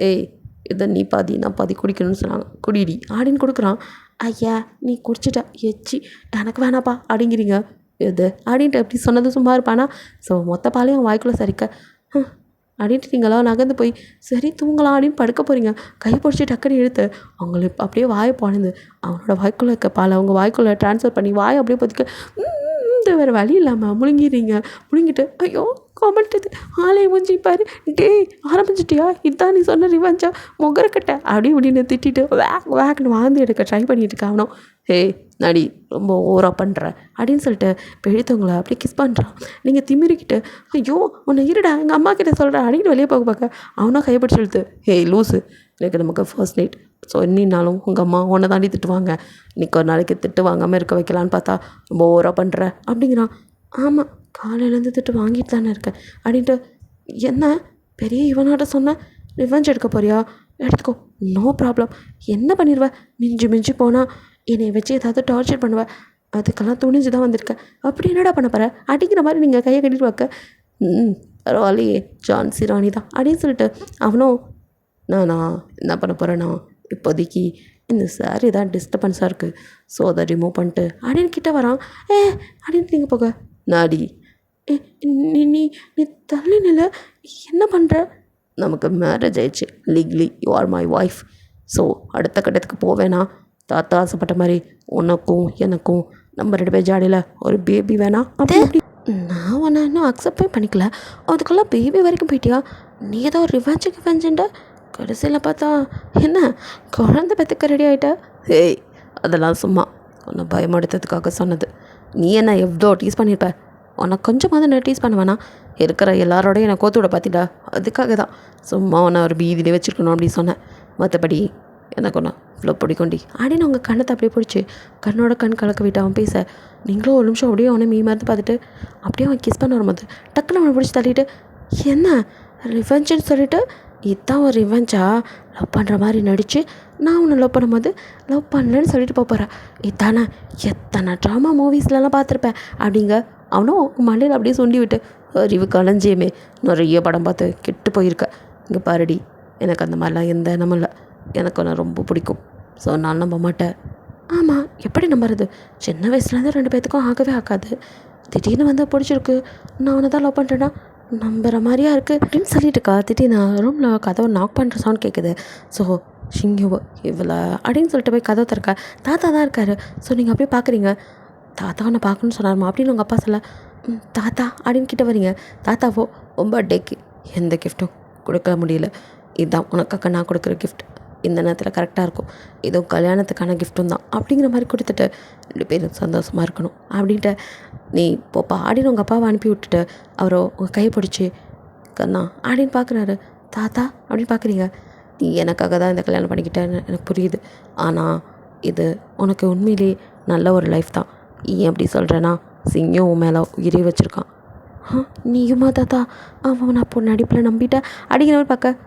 ஏய் இதை நீ பாதி நான் பாதி குடிக்கணும்னு சொன்னாங்க, குடிடி அப்படின்னு கொடுக்குறான். ஐயா நீ குடிச்சிட்ட எச்சி, எனக்கு வேணாப்பா அப்படிங்கிறீங்க. எது அப்படின்ட்டு எப்படி சொன்னது சும்மா இருப்பானா. ஸோ மொத்த பாலையும் வாய்க்குள்ளே சரிக்க அப்படின்ட்டு நீங்களாம் நகர்ந்து போய் சரி தூங்கலாம் அப்படின்னு படுக்க போகிறீங்க. கை பிடிச்சி டக்குன்னு இழுத்து அவங்களுக்கு அப்படியே வாயை பாழுந்து அவனோட வாய்க்குள்ளே இருக்க பால் அவங்க வாய்க்குள்ளே ட்ரான்ஸ்ஃபர் பண்ணி வாயை அப்படியே பொதிக்க வேறு வழி இல்லாமல் முழுங்கிடுறீங்க. முழுங்கிட்டு ஐயோ கொமட்டுது ஆளே மூஞ்சி பாரு டேய் ஆரம்பிச்சிட்டியா இதான் நீ சொன்ன ரிவெஞ்சா முகரக்கட்டை அப்படி இப்படின்னு திட்டிட்டு வேக்னு வாந்தி எடுக்க ட்ரை பண்ணிட்டு இருக்காவனும். ஏய் நடி ரொம்ப ஓவராக பண்ணுற அப்படின்னு சொல்லிட்டு பெழுத்தவங்களை அப்படியே கிஸ் பண்ணுறான். நீங்கள் திமிரிக்கிட்டு ஐயோ உன்னை இருடா எங்கள் அம்மா கிட்ட சொல்கிறேன் அப்படின்னு வெளியே போக பார்க்க அவனும் கைப்பிடிச்சு இழுத்து ஏய் லூஸு எனக்கு நமக்கு ஃபர்ஸ்ட் நைட் ஸோ இன்னினாலும் உங்கள் அம்மா உன்னை தாண்டி திட்டுவாங்க, இன்றைக்கி ஒரு நாளைக்கு திட்டு வாங்காமல் இருக்க வைக்கலான்னு பார்த்தா ரொம்ப ஓவராக பண்ணுற அப்படிங்கிறான். ஆமாம் காலையிலேருந்து திட்டு வாங்கிட்டு தானே இருக்கேன் அப்படின்ட்டு என்ன பெரிய இவனாட்ட சொன்னேன் ரிவெஞ்ச் எடுக்க போறியா எடுத்துக்கோ நோ ப்ராப்ளம் என்ன பண்ணிடுவேன் மிஞ்சி போனால் என்னை வச்சு ஏதாவது டார்ச்சர் பண்ணுவேன் அதுக்கெல்லாம் துணிஞ்சு தான் வந்திருக்கேன் அப்படி என்னடா பண்ண போகிற அடிக்கிற மாதிரி நீங்கள் கையை கட்டிட்டு வைக்க பரவாயில்லையே ஜான்சி ராணி தான் அப்படின்னு சொல்லிட்டு அவனும் நான் என்ன பண்ண போகிறேன்னா இப்போதைக்கு இந்த சாரி தான் டிஸ்டர்பன்ஸாக இருக்குது ஸோ அதை ரிமூவ் பண்ணிட்டு அப்படின்னு கிட்ட வரான். அப்படின்னு நீங்கள் போக நாடி நீ நீ நீ தள்ளி நில என்ன பண்ணுற நமக்கு மேரேஜ் ஆயிடுச்சு legally you are my wife so அடுத்த கட்டத்துக்கு போவேனா தாத்தா ஆசைப்பட்ட மாதிரி உனக்கும் எனக்கும் நம்ம 2 பேர் ஜாடியில் ஒரு பேபி வேணாம் அப்படி நான் உன்னை இன்னும் அக்செப்டே பண்ணிக்கல அதுக்குள்ளே பேபி வரைக்கும் போயிட்டியா நீ ஏதோ ரிவெஞ்சுன்ற கடைசியில் பார்த்தா என்ன குழந்தை பெற்றுக்க ரெடி ஆகிட்டா. ஏய் அதெல்லாம் சும்மா உன்னை பயமடுத்ததுக்காக சொன்னது. நீ என்ன எவ்வளோ டீஸ் பண்ணியிருப்ப உனக்கு கொஞ்சமாவது நான் டீஸ் பண்ணுவேனா இருக்கிற எல்லாரோடையும் என்னை கோத்து விட பார்த்திடா அதுக்காக தான் சும்மா உன்னை ஒரு பீதியிலே வச்சுருக்கணும் அப்படின்னு சொன்னேன். மற்றபடி எனக்கு ஒன்று இவ்வளோ பிடிக்கும்டி அப்படின்னு அவங்க கண்ணத்தை அப்படியே பிடிச்சி கண்ணோட கண் கலக்க விட்டு அவன் பேச நீங்களும் ஒரு நிமிஷம் அப்படியே அவனை மறந்து பார்த்துட்டு அப்படியே அவன் கிஸ் பண்ண வரும்போது டக்குன்னு அவனை பிடிச்சி தள்ளிட்டு என்ன ரிவெஞ்சுன்னு சொல்லிட்டு இதுதான் ஒரு ரிவெஞ்சா லவ் பண்ணுற மாதிரி நடித்து நான் உன்னை லவ் பண்ணும்போது லவ் பண்ணலன்னு சொல்லிட்டு போகிறேன் இதானே எத்தனை ட்ராமா மூவிஸ்லலாம் பார்த்துருப்பேன் அப்படிங்க அவனும் மண்டையில் அப்படியே சுண்டி விட்டு அறிவு கலைஞ்சியுமே நிறைய படம் பார்த்து கெட்டு போயிருக்கேன் இங்கே பாருடி எனக்கு அந்த மாதிரிலாம் எந்த எண்ணமும் இல்லை எனக்கு ஒன்று ரொம்ப பிடிக்கும் ஸோ நான் நம்ப மாட்டேன். ஆமாம் எப்படி நம்புறது சின்ன வயசுலேருந்து 2 பேர்த்துக்கும் ஆகவே ஆகாது திடீர்னு வந்து பிடிச்சிருக்கு நான் உன்னை தான் லவ் பண்ணுறேன்னா நம்புகிற மாதிரியா இருக்குது அப்படின்னு சொல்லிட்டு இருக்கா. திடீர்னு ரூமில் கதவை நாக் பண்ணுற சவுண்ட் கேட்குது. ஸோ ஷிங்யூ இவ்வளோ அப்படின்னு சொல்லிட்டு போய் கதவை திறக்கா தாத்தா தான் இருக்காரு. ஸோ நீங்கள் அப்படியே பார்க்குறீங்க தாத்தா உன்னை பார்க்கணுன்னு சொன்னார்மா அப்படின்னு உங்கள் அப்பா சொல்ல தாத்தா அப்படின்னு கிட்ட வரீங்க. தாத்தாவோ ரொம்ப பர்த்டேக்கு எந்த கிஃப்ட்டும் கொடுக்க முடியல இதுதான் உனக்காக நான் கொடுக்குற கிஃப்ட் இந்த நேரத்தில் கரெக்டாக இருக்கும் ஏதோ கல்யாணத்துக்கான கிஃப்ட்டும் தான் அப்படிங்கிற மாதிரி கொடுத்துட்டு 2 பேரும் சந்தோஷமாக இருக்கணும் அப்படின்ட்டு நீ போப்பா அப்படின்னு உங்கள் அப்பாவை அனுப்பி விட்டுட்டு அவரோ உங்கள் கையை பிடிச்சி கண்ணா அப்படின்னு பார்க்குறாரு. தாத்தா அப்படின்னு பார்க்குறீங்க. நீ எனக்காக தான் இந்த கல்யாணம் பண்ணிக்கிட்டேன்னு எனக்கு புரியுது ஆனால் இது உனக்கு உண்மையிலே நல்ல ஒரு லைஃப் தான் ஏன் அப்படி சொல்கிறேன்னா சிங்கம் உன் மேலே உயிரே வச்சுருக்கான். நீயுமா தாத்தா அவன் அப்போ நடிப்பில் நம்பிட்டேன் அப்படிங்கிற மாதிரி பார்க்க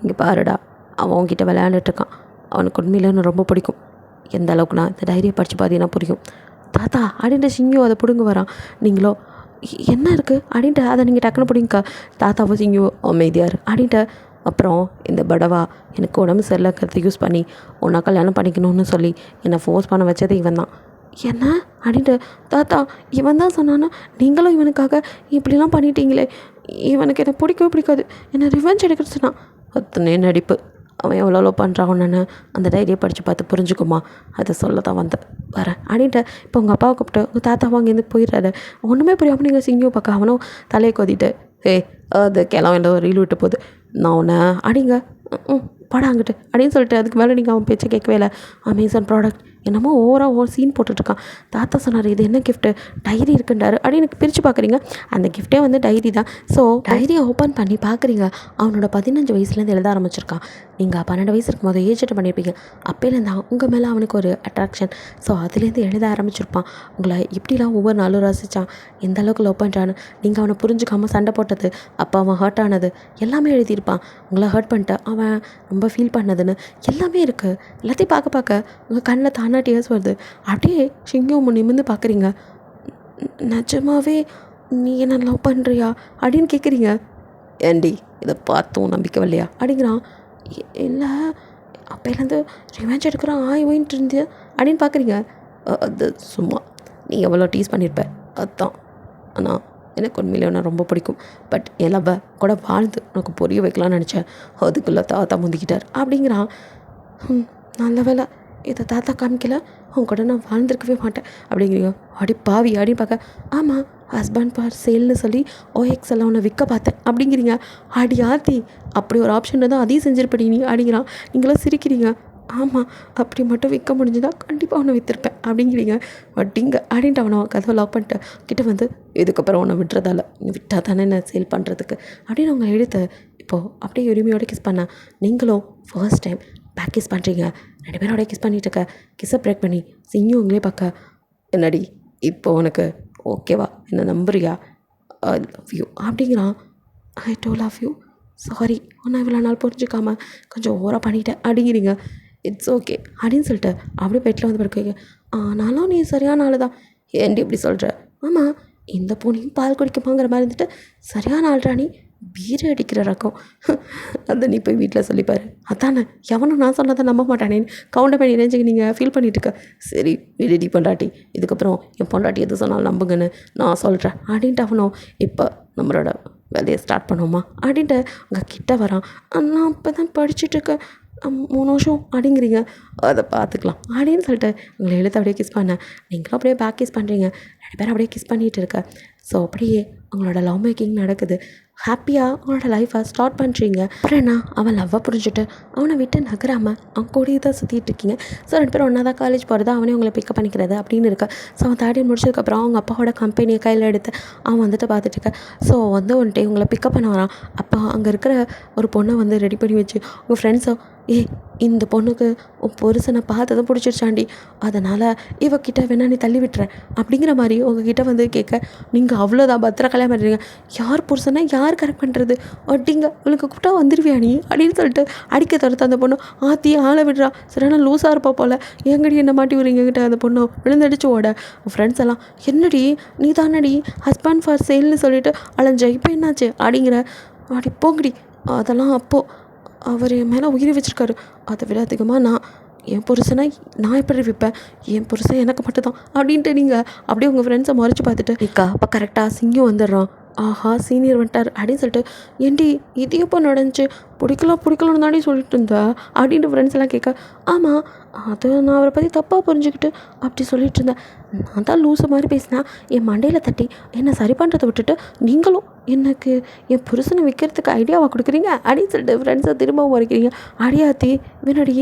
இங்கே பாருடா அவன் உன்கிட்ட விளையாண்டுட்டுருக்கான் அவனுக்கு உண்மையில எனக்கு ரொம்ப பிடிக்கும் எந்த அளவுக்கு நான் இந்த டைரியை படித்து பார்த்தீங்கன்னா புரியும். தாத்தா அப்படின்ட்டு சிங்கு அதை பிடுங்க வரான். நீங்களோ என்ன இருக்குது அப்படின்ட்டு அதை நீங்கள் டக்குன்னு பிடிங்கக்கா. தாத்தாவோ சிங்கு அமைதியார் அப்படின்ட்டு அப்புறம் இந்த படவா எனக்கு உடம்பு சரியில்லைக்கிறத யூஸ் பண்ணி உன்னை கல்யாணம் பண்ணிக்கணும்னு சொல்லி என்னை ஃபோர்ஸ் பண்ண வச்சது இவன் தான். என்ன அப்படின்ட்டு தாத்தா இவன் தான் சொன்னான்னா நீங்களும் இவனுக்காக இப்படிலாம் பண்ணிட்டீங்களே இவனுக்கு என்னை பிடிக்கவே பிடிக்காது என்னை ரிவெஞ்ச் எடுக்கிற சொன்னான். அத்தனை நடிப்பு அவன் எவ்வளோ பண்ணுறான் ஒன்றுன்னு அந்த டைரியை படித்து பார்த்து புரிஞ்சுக்குமா அதை சொல்ல தான் வரேன் அப்படின்ட்டு இப்போ உங்கள் அப்பாவை கூப்பிட்டு உங்கள் தாத்தாவை அங்கேருந்து போயிடுறாரு. ஒன்றுமே புரியாமல் நீங்கள் சிங்கியும் பார்க்க அவனும் தலையை கொதிட்டு அது கிளம்ப ஒரு ரீல் விட்டு போகுது நான் உன்னை அடிங்க படாங்கிட்டு அப்படின்னு சொல்லிட்டு அதுக்கு மேலே நீங்கள் அவன் பேச்சை கேட்கவே இல்லை. அமேசான் ப்ராடக்ட் என்னமோ ஓவராக சீன் போட்டுட்ருக்கான். தாத்தா சொன்னார் இது என்ன கிஃப்ட்டு டைரி இருக்குன்றாரு அப்படி எனக்கு பிரித்து பார்க்குறீங்க அந்த கிஃப்ட்டே வந்து டைரி தான். ஸோ டைரியை ஓப்பன் பண்ணி பார்க்குறீங்க அவனோட 15 வயசுலேருந்து எழுத ஆரம்பிச்சிருக்கான். நீங்கள் 12 வயசு இருக்கும் போது ஏஜ் அட்டெண்ட் பண்ணியிருப்பீங்க அப்போலேருந்து உங்கள் மேலே அவனுக்கு ஒரு அட்ராக்ஷன். ஸோ அதுலேருந்து எழுத ஆரம்பிச்சிருப்பான். உங்களை இப்படிலாம் ஒவ்வொரு நாளும் ரசித்தான் எந்த அளவுக்கு லவ் பண்ணுறான்னு நீங்கள் அவனை புரிஞ்சுக்காமல் சண்டை போட்டது அப்போ அவன் ஹர்ட் ஆனது எல்லாமே எழுதியிருப்பான். உங்களை ஹர்ட் பண்ணிட்டு அவன் ரொம்ப ஃபீல் பண்ணதுன்னு எல்லாமே இருக்குது. எல்லாத்தையும் பார்க்க உங்கள் கண்ணில் தானா டியர்ஸ் வருது. அப்படியே சிங்கம் நிமிர்ந்து பார்க்குறீங்க. நிஜமாவே நீ என்ன லவ் பண்ணுறியா அப்படின்னு கேட்குறீங்க. ஏண்டி இதை பார்த்தும் நம்பிக்கை வரலையா அப்படிங்கிறான். இல்லை அப்போலேருந்து ரிவெஞ்ச் எடுக்கிறான் ஓயின்ட்டு இருந்து அப்படின்னு பார்க்குறீங்க. அது சும்மா நீ எவ்வளோ டீஸ் பண்ணியிருப்ப அதுதான் ஆனால் எனக்கு உண்மையிலே உன்னை ரொம்ப பிடிக்கும். பட் என் லவ்வை கூட வாழ்ந்து உனக்கு புரிய வைக்கலாம்னு நினச்சேன். அதுக்குள்ளே தாத்தா முந்திக்கிட்டார் அப்படிங்கிறான். நல்ல வேலை இதை தாத்தா காமிக்கல, உன் கூட நான் வாழ்ந்துருக்கவே மாட்டேன் அப்படிங்கிறீங்க. அடி பாவி அப்படின்னு பார்க்க, ஆமாம் ஹஸ்பண்ட் ஃபார் சேல்னு சொல்லி OX எல்லாம் உன்னை விற்க பார்த்தேன் அப்படிங்கிறீங்க. அடி ஆத்தி, அப்படி ஒரு ஆப்ஷன் தான் அதையும் செஞ்சிருப்படி நீ அப்படிங்கிறான். நீங்களாம் சிரிக்கிறீங்க. ஆமாம் அப்படி மட்டும் விற்க முடிஞ்சுதா கண்டிப்பாக உன்னை விற்றுருப்பேன் அப்படிங்கிறீங்க. வட்டிங்க அப்படின்ட்டு அவனை கதவை லாக் பண்ணிட்டு கிட்ட வந்து, இதுக்கப்புறம் உன்னை விட்டுறதால நீ விட்டால் தானே என்ன சேல் பண்ணுறதுக்கு அப்படின்னு அவங்க எடுத்து இப்போது அப்படியே உரிமையோட கிஸ் பண்ண. நீங்களும் ஃபர்ஸ்ட் டைம் பேக் கிஸ் பண்ணுறீங்க. 2 பேரோட கிஸ் பண்ணிட்டு இருக்க. கிஸ்ஸை பிரேக் பண்ணி சிங்கும் உங்களே பார்க்க, என்னடி இப்போ உனக்கு ஓகேவா, என்ன நம்புறியா, ஐ லவ் யூ அப்படிங்கிறான். ஐ டோ லவ் யூ, சாரி உன்னை இவ்வளோ நாள் புரிஞ்சுக்காமல் கொஞ்சம் ஓவராக பண்ணிட்டேன் அப்படிங்கிறீங்க. இட்ஸ் ஓகே அப்படின்னு சொல்லிட்டு அப்படியே பெட்டில் வந்து படுக்க வைக்க. ஆனாலும் நீ சரியான ஆள் தான். ஏன்டி இப்படி சொல்கிற? ஆமாம் இந்த பூனையும் பால் குடிக்குமாங்கிற மாதிரி இருந்துட்டு சரியான ஆள்றா நீ, பீரை அடிக்கிற ரகம். அதை நீ போய் வீட்டில் சொல்லிப்பாரு. அதானே எவனும் நான் சொன்னதை நம்ப மாட்டானேன்னு கவுண்டர் பண்ணி ரேஞ்சுக்கு நீங்கள் ஃபீல் பண்ணிட்டு இருக்க. சரி விடுடி பொண்டாட்டி, இதுக்கப்புறம் என் பொண்டாட்டி எது சொன்னாலும் நம்புங்கன்னு நான் சொல்கிறேன் அப்படின்ட்டு அவனும் இப்போ நம்மளோட வேலையை ஸ்டார்ட் பண்ணுவோமா அப்படின்ட்டு உங்கள் கிட்ட வரான். நான் அப்போ தான் படிச்சுட்ருக்கேன் 3 வருஷம் அப்படிங்கிறீங்க. அதை பார்த்துக்கலாம் அப்படின்னு சொல்லிட்டு உங்களை எழுத்து அப்படியே கிஸ் பண்ணேன். நீங்களும் அப்படியே பேக் கிஸ் பண்ணுறீங்க. 2 பேரும் அப்படியே கிஸ் பண்ணிகிட்டு இருக்க. ஸோ அப்படியே உங்களோட லவ் மேக்கிங் நடக்குது. ஹாப்பியாக உங்களோட லைஃப்பை ஸ்டார்ட் பண்ணுறீங்க. அப்புறம் என்ன, அவன் லவ்வை புரிஞ்சுட்டு அவனை விட்டு நகராமல் அவன் கூடயே தான் சுற்றிட்டு இருக்கீங்க. ஸோ 2 பேரும் ஒன்றா தான் காலேஜ் போகிறது, அவனே உங்களை பிக்கப் பண்ணிக்கிறது அப்படின்னு இருக்கா. ஸோ அவன் 3rd இயர் முடிச்சதுக்கப்புறம் அவங்க அப்பாவோட கம்பெனியை கையில் எடுத்து அவன் வந்துட்டு பார்த்துட்டு இருக்க. ஸோ வந்து வந்துட்டு உங்களை பிக்கப் பண்ண வரான். அப்போ அங்கே இருக்கிற ஒரு பொண்ணை வந்து ரெடி பண்ணி வச்சு உங்கள் ஃப்ரெண்ட்ஸோ, இந்த பொண்ணுக்கு உன் புருஷனை பார்த்ததும் பிடிச்சிருச்சாண்டி, அதனால் இவக்கிட்ட வேணா நீ தள்ளி விட்டுற அப்படிங்கிற மாதிரி உங்ககிட்ட வந்து கேட்க, நீங்கள் அவ்வளோதான் பத்திர கல்யாணம் பண்ணுறீங்க. யார் புருஷனை யார் கரெக்ட் பண்ணுறது அப்படிங்க, உங்களுக்கு கூப்பிட்டா வந்துடுவியா நீ அப்படின்னு சொல்லிட்டு அடிக்க தடுத்து அந்த பொண்ணு ஆற்றி ஆளை விடுறா. சரியான லூஸாக இருப்பா போல், எங்கடி என்ன மாட்டி விடுறீங்க கிட்ட அந்த பொண்ணு விழுந்தடிச்சு ஓட. ஃப்ரெண்ட்ஸ் எல்லாம், என்னடி நீ தானடி ஹஸ்பண்ட் ஃபார் சேல்னு சொல்லிட்டு அலைஞ்ச, இப்போ என்னாச்சு அப்படிங்கிற. அடி போங்கடி, அதெல்லாம் அப்போது அவர் என் மேலே உயிரை வச்சுருக்காரு. அதை விட அதிகமாக என் புருஷனை நான் எப்படி விற்பேன், என் புருஷன் எனக்கு மட்டும்தான் அப்படின்ட்டு நீங்கள் அப்படியே உங்கள் ஃப்ரெண்ட்ஸை முறைச்சி பார்த்துட்டு நிக்கா. அப்போ கரெக்டாக சிங்கம் வந்துடுறான். ஆஹா சீனியர் வந்துட்டார் அப்படின்னு சொல்லிட்டு, ஏண்டி இது எப்போ நடந்துச்சு, பிடிக்கலன்னு தாண்டி சொல்லிட்டு இருந்தா அப்படின்ட்டு ஃப்ரெண்ட்ஸ் எல்லாம் கேட்க, ஆமாம் அது நான் அவரை பற்றி தப்பாக புரிஞ்சுக்கிட்டு அப்படி சொல்லிட்டு இருந்தேன். நான் தான் லூஸு மாதிரி பேசினேன், என் மண்டையில் தட்டி என்னை சரி பண்ணுறதை விட்டுட்டு நீங்களும் எனக்கு என் புருஷனை விற்கிறதுக்கு ஐடியாவாக கொடுக்குறீங்க அப்படின்னு சொல்லிட்டு ஃப்ரெண்ட்ஸை திரும்பவும் உரைக்கிறீங்க. அடியாத்தி வினடி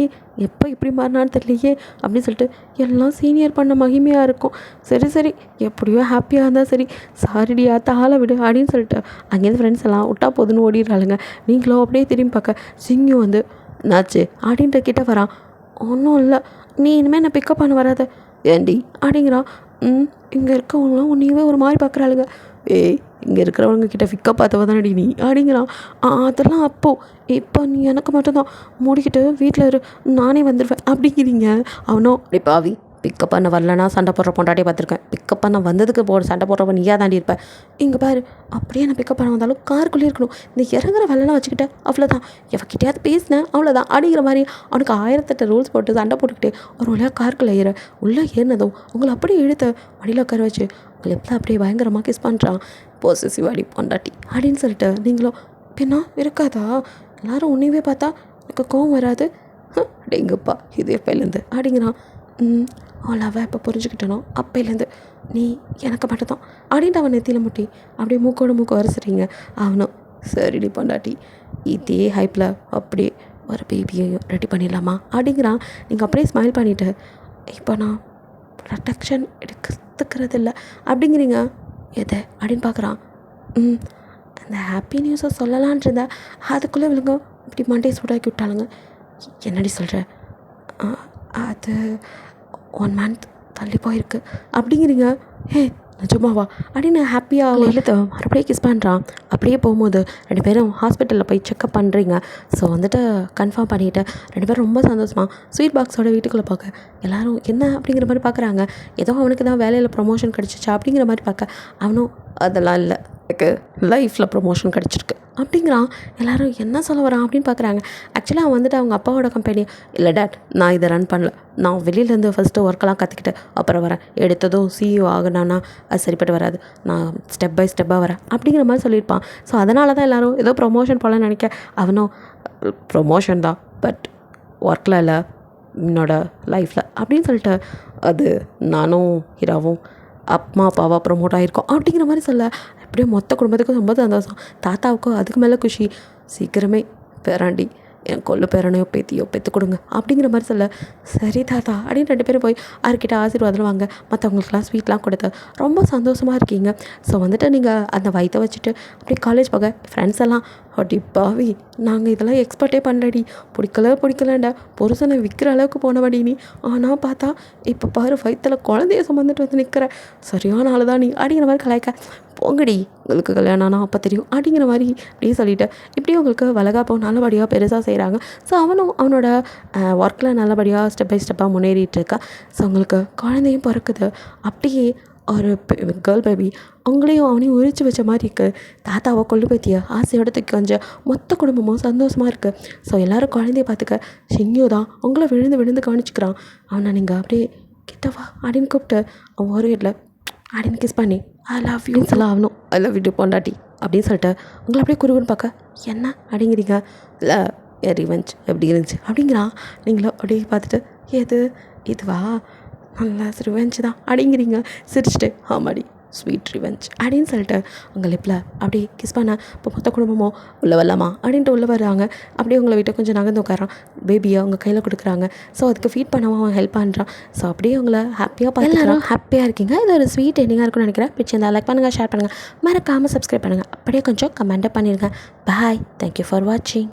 எப்போ இப்படி மாறினான்னு தெரியலையே அப்படின்னு சொல்லிட்டு, எல்லாம் சீனியர் பண்ண மகிமையாக இருக்கும். சரி எப்படியோ ஹாப்பியாக இருந்தால் சரி, சாரிடியா தாளை விடு அப்படின்னு சொல்லிட்டு அங்கேருந்து ஃப்ரெண்ட்ஸ் எல்லாம் விட்டா போதுன்னு ஓடிடுறாளுங்க. நீங்களும் அப்படியே திரும்பி பார்க்க சிங்கம் வந்து, நாச்சு அப்படின்ட்டு கிட்ட வரான். ஒன்றும் இல்லை, நீ இனிமேல் என்னை பிக்கப் பண்ண வராத. ஏண்டி அப்படிங்கிறான். இங்கே இருக்கவங்களாம் உன்னையவே ஒரு மாதிரி பார்க்குறாளுங்க. இங்கே இருக்கிறவங்க கிட்ட பிக்கப் பார்த்தவ தானடி நீ அப்படிங்கிறான். அதெல்லாம் அப்போது, இப்போ நீ எனக்கு மட்டும்தான், மூடிக்கிட்டு வீட்டில் இரு, நானே வந்துடுவேன் அப்படிங்கிறீங்க. அவனோ அப்படி பாவி, பிக்கப் பண்ண வரலன்னா சண்டை போடுற பொண்டாட்டியை பார்த்துருக்கேன், பிக்கப் பண்ண வந்ததுக்கு சண்டை போடுறப்ப நீயா தாண்டி இருப்பேன். இங்கே பாரு, அப்படியே நான் பிக்கப் பண்ண வந்தாலும் காருக்குள்ளே இருக்கணும், இந்த இறங்குற வெள்ளெல்லாம் வச்சுக்கிட்டேன் அவ்வளோதான், எவக்கிட்டையாவது பேசினேன் அவ்வளோதான் அப்படிங்கிற மாதிரி அவனுக்கு 1008 ரூல்ஸ் போட்டு சண்டை போட்டுக்கிட்டே ஒரு வழியாக காருக்குள்ளே ஏற. உள்ளே ஏறினதும் உங்களை அப்படியே இழுத்த வண்டியில் உட்கார வச்சு உங்களை எப்போ அப்படியே பயங்கரமாக கிஸ் பண்ணுறான். பொசசிவ் அடி பொண்டாட்டி அப்படின்னு சொல்லிட்டு நீங்களும், பின்னா இருக்காதா, எல்லோரும் உன்னையவே பார்த்தா எனக்கு கோவம் வராது அப்படிங்கப்பா இது எப்போலேருந்து அப்படிங்கிறான். அவளை இப்போ புரிஞ்சுக்கிட்டனோ அப்போலேருந்து நீ எனக்கு மட்டும்தான் அப்படின்ட்டு அவன் நெத்தியில் முட்டி அப்படியே மூக்கோடு மூக்க வரைச்சிட்றீங்க. அவனும் சரிடி பொண்டாட்டி, இதே ஹைப்பில் அப்படியே ஒரு பேபியையும் ரெடி பண்ணிடலாமா அப்படிங்கிறான். நீங்கள் அப்படியே ஸ்மைல் பண்ணிவிட்டு, இப்போ நான் ப்ரொடெக்ஷன் எடுத்துக்கிறது இல்லை அப்படிங்கிறீங்க. எதை அப்படின்னு பார்க்குறான். அந்த ஹாப்பி நியூஸை சொல்லலான் இருந்தா அதுக்குள்ளே விழுங்க இப்படி மண்டே சூடாக்கி விட்டாளுங்க. என்னடி சொல்கிற, அது 1 month தள்ளி போயிருக்கு அப்படிங்கிறீங்க. நிஜமாவா அப்படின்னு ஹாப்பியாக எழுத மறுபடியும் கிஸ் பண்ணுறான். அப்படியே போகும்போது 2 பேரும் ஹாஸ்பிட்டலில் போய் செக்அப் பண்ணுறீங்க. ஸோ வந்துட்டு கன்ஃபார்ம் பண்ணிவிட்டு 2 பேரும் ரொம்ப சந்தோஷமாக ஸ்வீட் பாக்ஸோட வீட்டுக்குள்ளே பார்க்க எல்லோரும் என்ன அப்படிங்கிற மாதிரி பார்க்குறாங்க. ஏதோ அவனுக்கு தான் வேலையில் ப்ரொமோஷன் கிடச்சிச்சா அப்படிங்கிற மாதிரி பார்க்க அவனும் அதெல்லாம் இல்லை, எனக்கு லைஃப்பில் ப்ரொமோஷன் கிடச்சிருக்கு அப்படிங்கிறான். எல்லோரும் என்ன சொல்ல வரான் அப்படின்னு பார்க்குறாங்க. ஆக்சுவலாக அவன் வந்துட்டு அவங்க அப்பாவோட கம்பெனி இல்லை டேட், நான் இதை ரன் பண்ணல, நான் வெளியிலேருந்து ஃபஸ்ட்டு ஒர்க்கெல்லாம் கற்றுக்கிட்டு அப்புறம் வரேன், எடுத்ததும் சிஇஓ ஆகினான்னா அது சரிப்பட்டு வராது, நான் ஸ்டெப் பை ஸ்டெப்பாக வரேன் அப்படிங்கிற மாதிரி சொல்லியிருப்பான். ஸோ அதனால தான் எல்லோரும் ஏதோ ப்ரொமோஷன் போலன்னு நினைக்க, அவனும் ப்ரொமோஷன் தான் பட் ஒர்க்கில் இல்லை என்னோட லைஃப்பில் அப்படின்னு சொல்லிட்டு அது நானும் ஹீராவும் அம்மா அப்பாவாக ப்ரொமோட் ஆகிருக்கோம் அப்படிங்கிற மாதிரி சொல்ல அப்படியே மொத்த குடும்பத்துக்கும் ரொம்ப சந்தோஷம். தாத்தாவுக்கும் அதுக்கு மேலே குஷி. சீக்கிரமே பேராண்டி என் கொள்ளு பேரனையோ பேத்தியோ பெற்று கொடுங்க அப்படிங்கிற மாதிரி சொல்ல, சரி தாத்தா அப்படின்னு 2 பேரும் போய் அவர்கிட்ட ஆசீர்வாதம் வாங்க, மற்றவங்களுக்குலாம் ஸ்வீட்லாம் கொடுத்து ரொம்ப சந்தோஷமாக இருக்கீங்க. ஸோ வந்துட்டு நீங்கள் அந்த வயிற்ற வச்சுட்டு அப்படியே காலேஜ் போக ஃப்ரெண்ட்ஸ் எல்லாம் அடி பாவி நாங்கள் இதெல்லாம் எக்ஸ்பெக்டே பண்ணலடி, பிடிக்கலண்டா புருஷனை விற்கிற அளவுக்கு போனவடி நீ, ஆனால் பார்த்தா இப்போ பாரு வயிற்றில் குழந்தைய சுமந்துட்டு வந்து நிற்கிற சரியான ஆள் தான் நீ அப்படிங்கிற மாதிரி கலாய்க்க, போங்கடி உங்களுக்கு கல்யாணம் ஆனால் அப்போ தெரியும் அப்படிங்கிற மாதிரி அப்படியே சொல்லிவிட்டு இப்படியே உங்களுக்கு வளகாப்போ நல்லபடியாக பெருசாக செய்கிறாங்க. ஸோ அவனும் அவனோட ஒர்க்கில் நல்லபடியாக ஸ்டெப் பை ஸ்டெப்பாக முன்னேறிட்டுருக்கா. ஸோ அவங்களுக்கு குழந்தையும் பிறக்குது. அப்படியே ஒரு கேர்ள் பேபி அவங்களையும் அவனையும் உரிச்சு வச்ச மாதிரி இருக்குது. தாத்தாவை கொள்ளு பற்றிய ஆசையோட தூக்கி கொஞ்சம் மொத்த குடும்பமும் சந்தோஷமாக இருக்குது. ஸோ எல்லோரும் குழந்தைய பார்த்துக்க ஷின்யோ தான் அவங்கள விழுந்து கவனிச்சுக்கிறான். அவனை நீங்கள் அப்படியே கிட்டவா அப்படின்னு கூப்பிட்டு அவன் ஒரு வீட்டில் அப்படின்னு கிஸ் பண்ணி ஐ லவ் யூ சொல்ல ஆகணும். ஐ லவ் யூ பொண்டாட்டி அப்படின்னு சொல்லிட்டு உங்களை அப்படியே குருகுன்னு பார்க்க என்ன அப்படிங்கிறீங்க, இல்லை என் ரிவெஞ்ச் எப்படி இருந்துச்சு அப்படிங்கிறான். நீங்களும் அப்படியே பார்த்துட்டு எது இதுவா நல்லா ரிவெஞ்ச் தான் அப்படிங்கிறீங்க சிரிச்சிட்டு, ஆமாடி ஸ்வீட் ரிவெஞ்ச் அப்படின்னு சொல்லிட்டு உங்கள் லிப்பில் அப்படியே கிஸ் பண்ண இப்போ மொத்த குடும்பமோ உள்ளே வரலாமா அப்படின்ட்டு உள்ளே வர்றாங்க. அப்படியே உங்களை விட்டு கொஞ்சம் நகர்ந்து உட்காரான். பேபியை அவங்க கையில் கொடுக்குறாங்க. ஸோ அதுக்கு ஃபீட் பண்ணவும் அவன் ஹெல்ப் பண்ணுறான். ஸோ அப்படியே உங்களை ஹாப்பியாக பார்த்து எல்லாரும் ஹாப்பியாக இருக்கீங்க. இது ஒரு ஸ்வீட் எண்டிங்காக இருக்கும்னு நினைக்கிறேன். பிடிச்சிருந்தா லைக் பண்ணுங்கள், ஷேர் பண்ணுங்கள், மறக்காமல் சப்ஸ்கிரைப் பண்ணுங்கள், அப்படியே கொஞ்சம் கமெண்ட்டை பண்ணிடுங்க. பாய், தேங்க்யூ ஃபார் வாட்சிங்.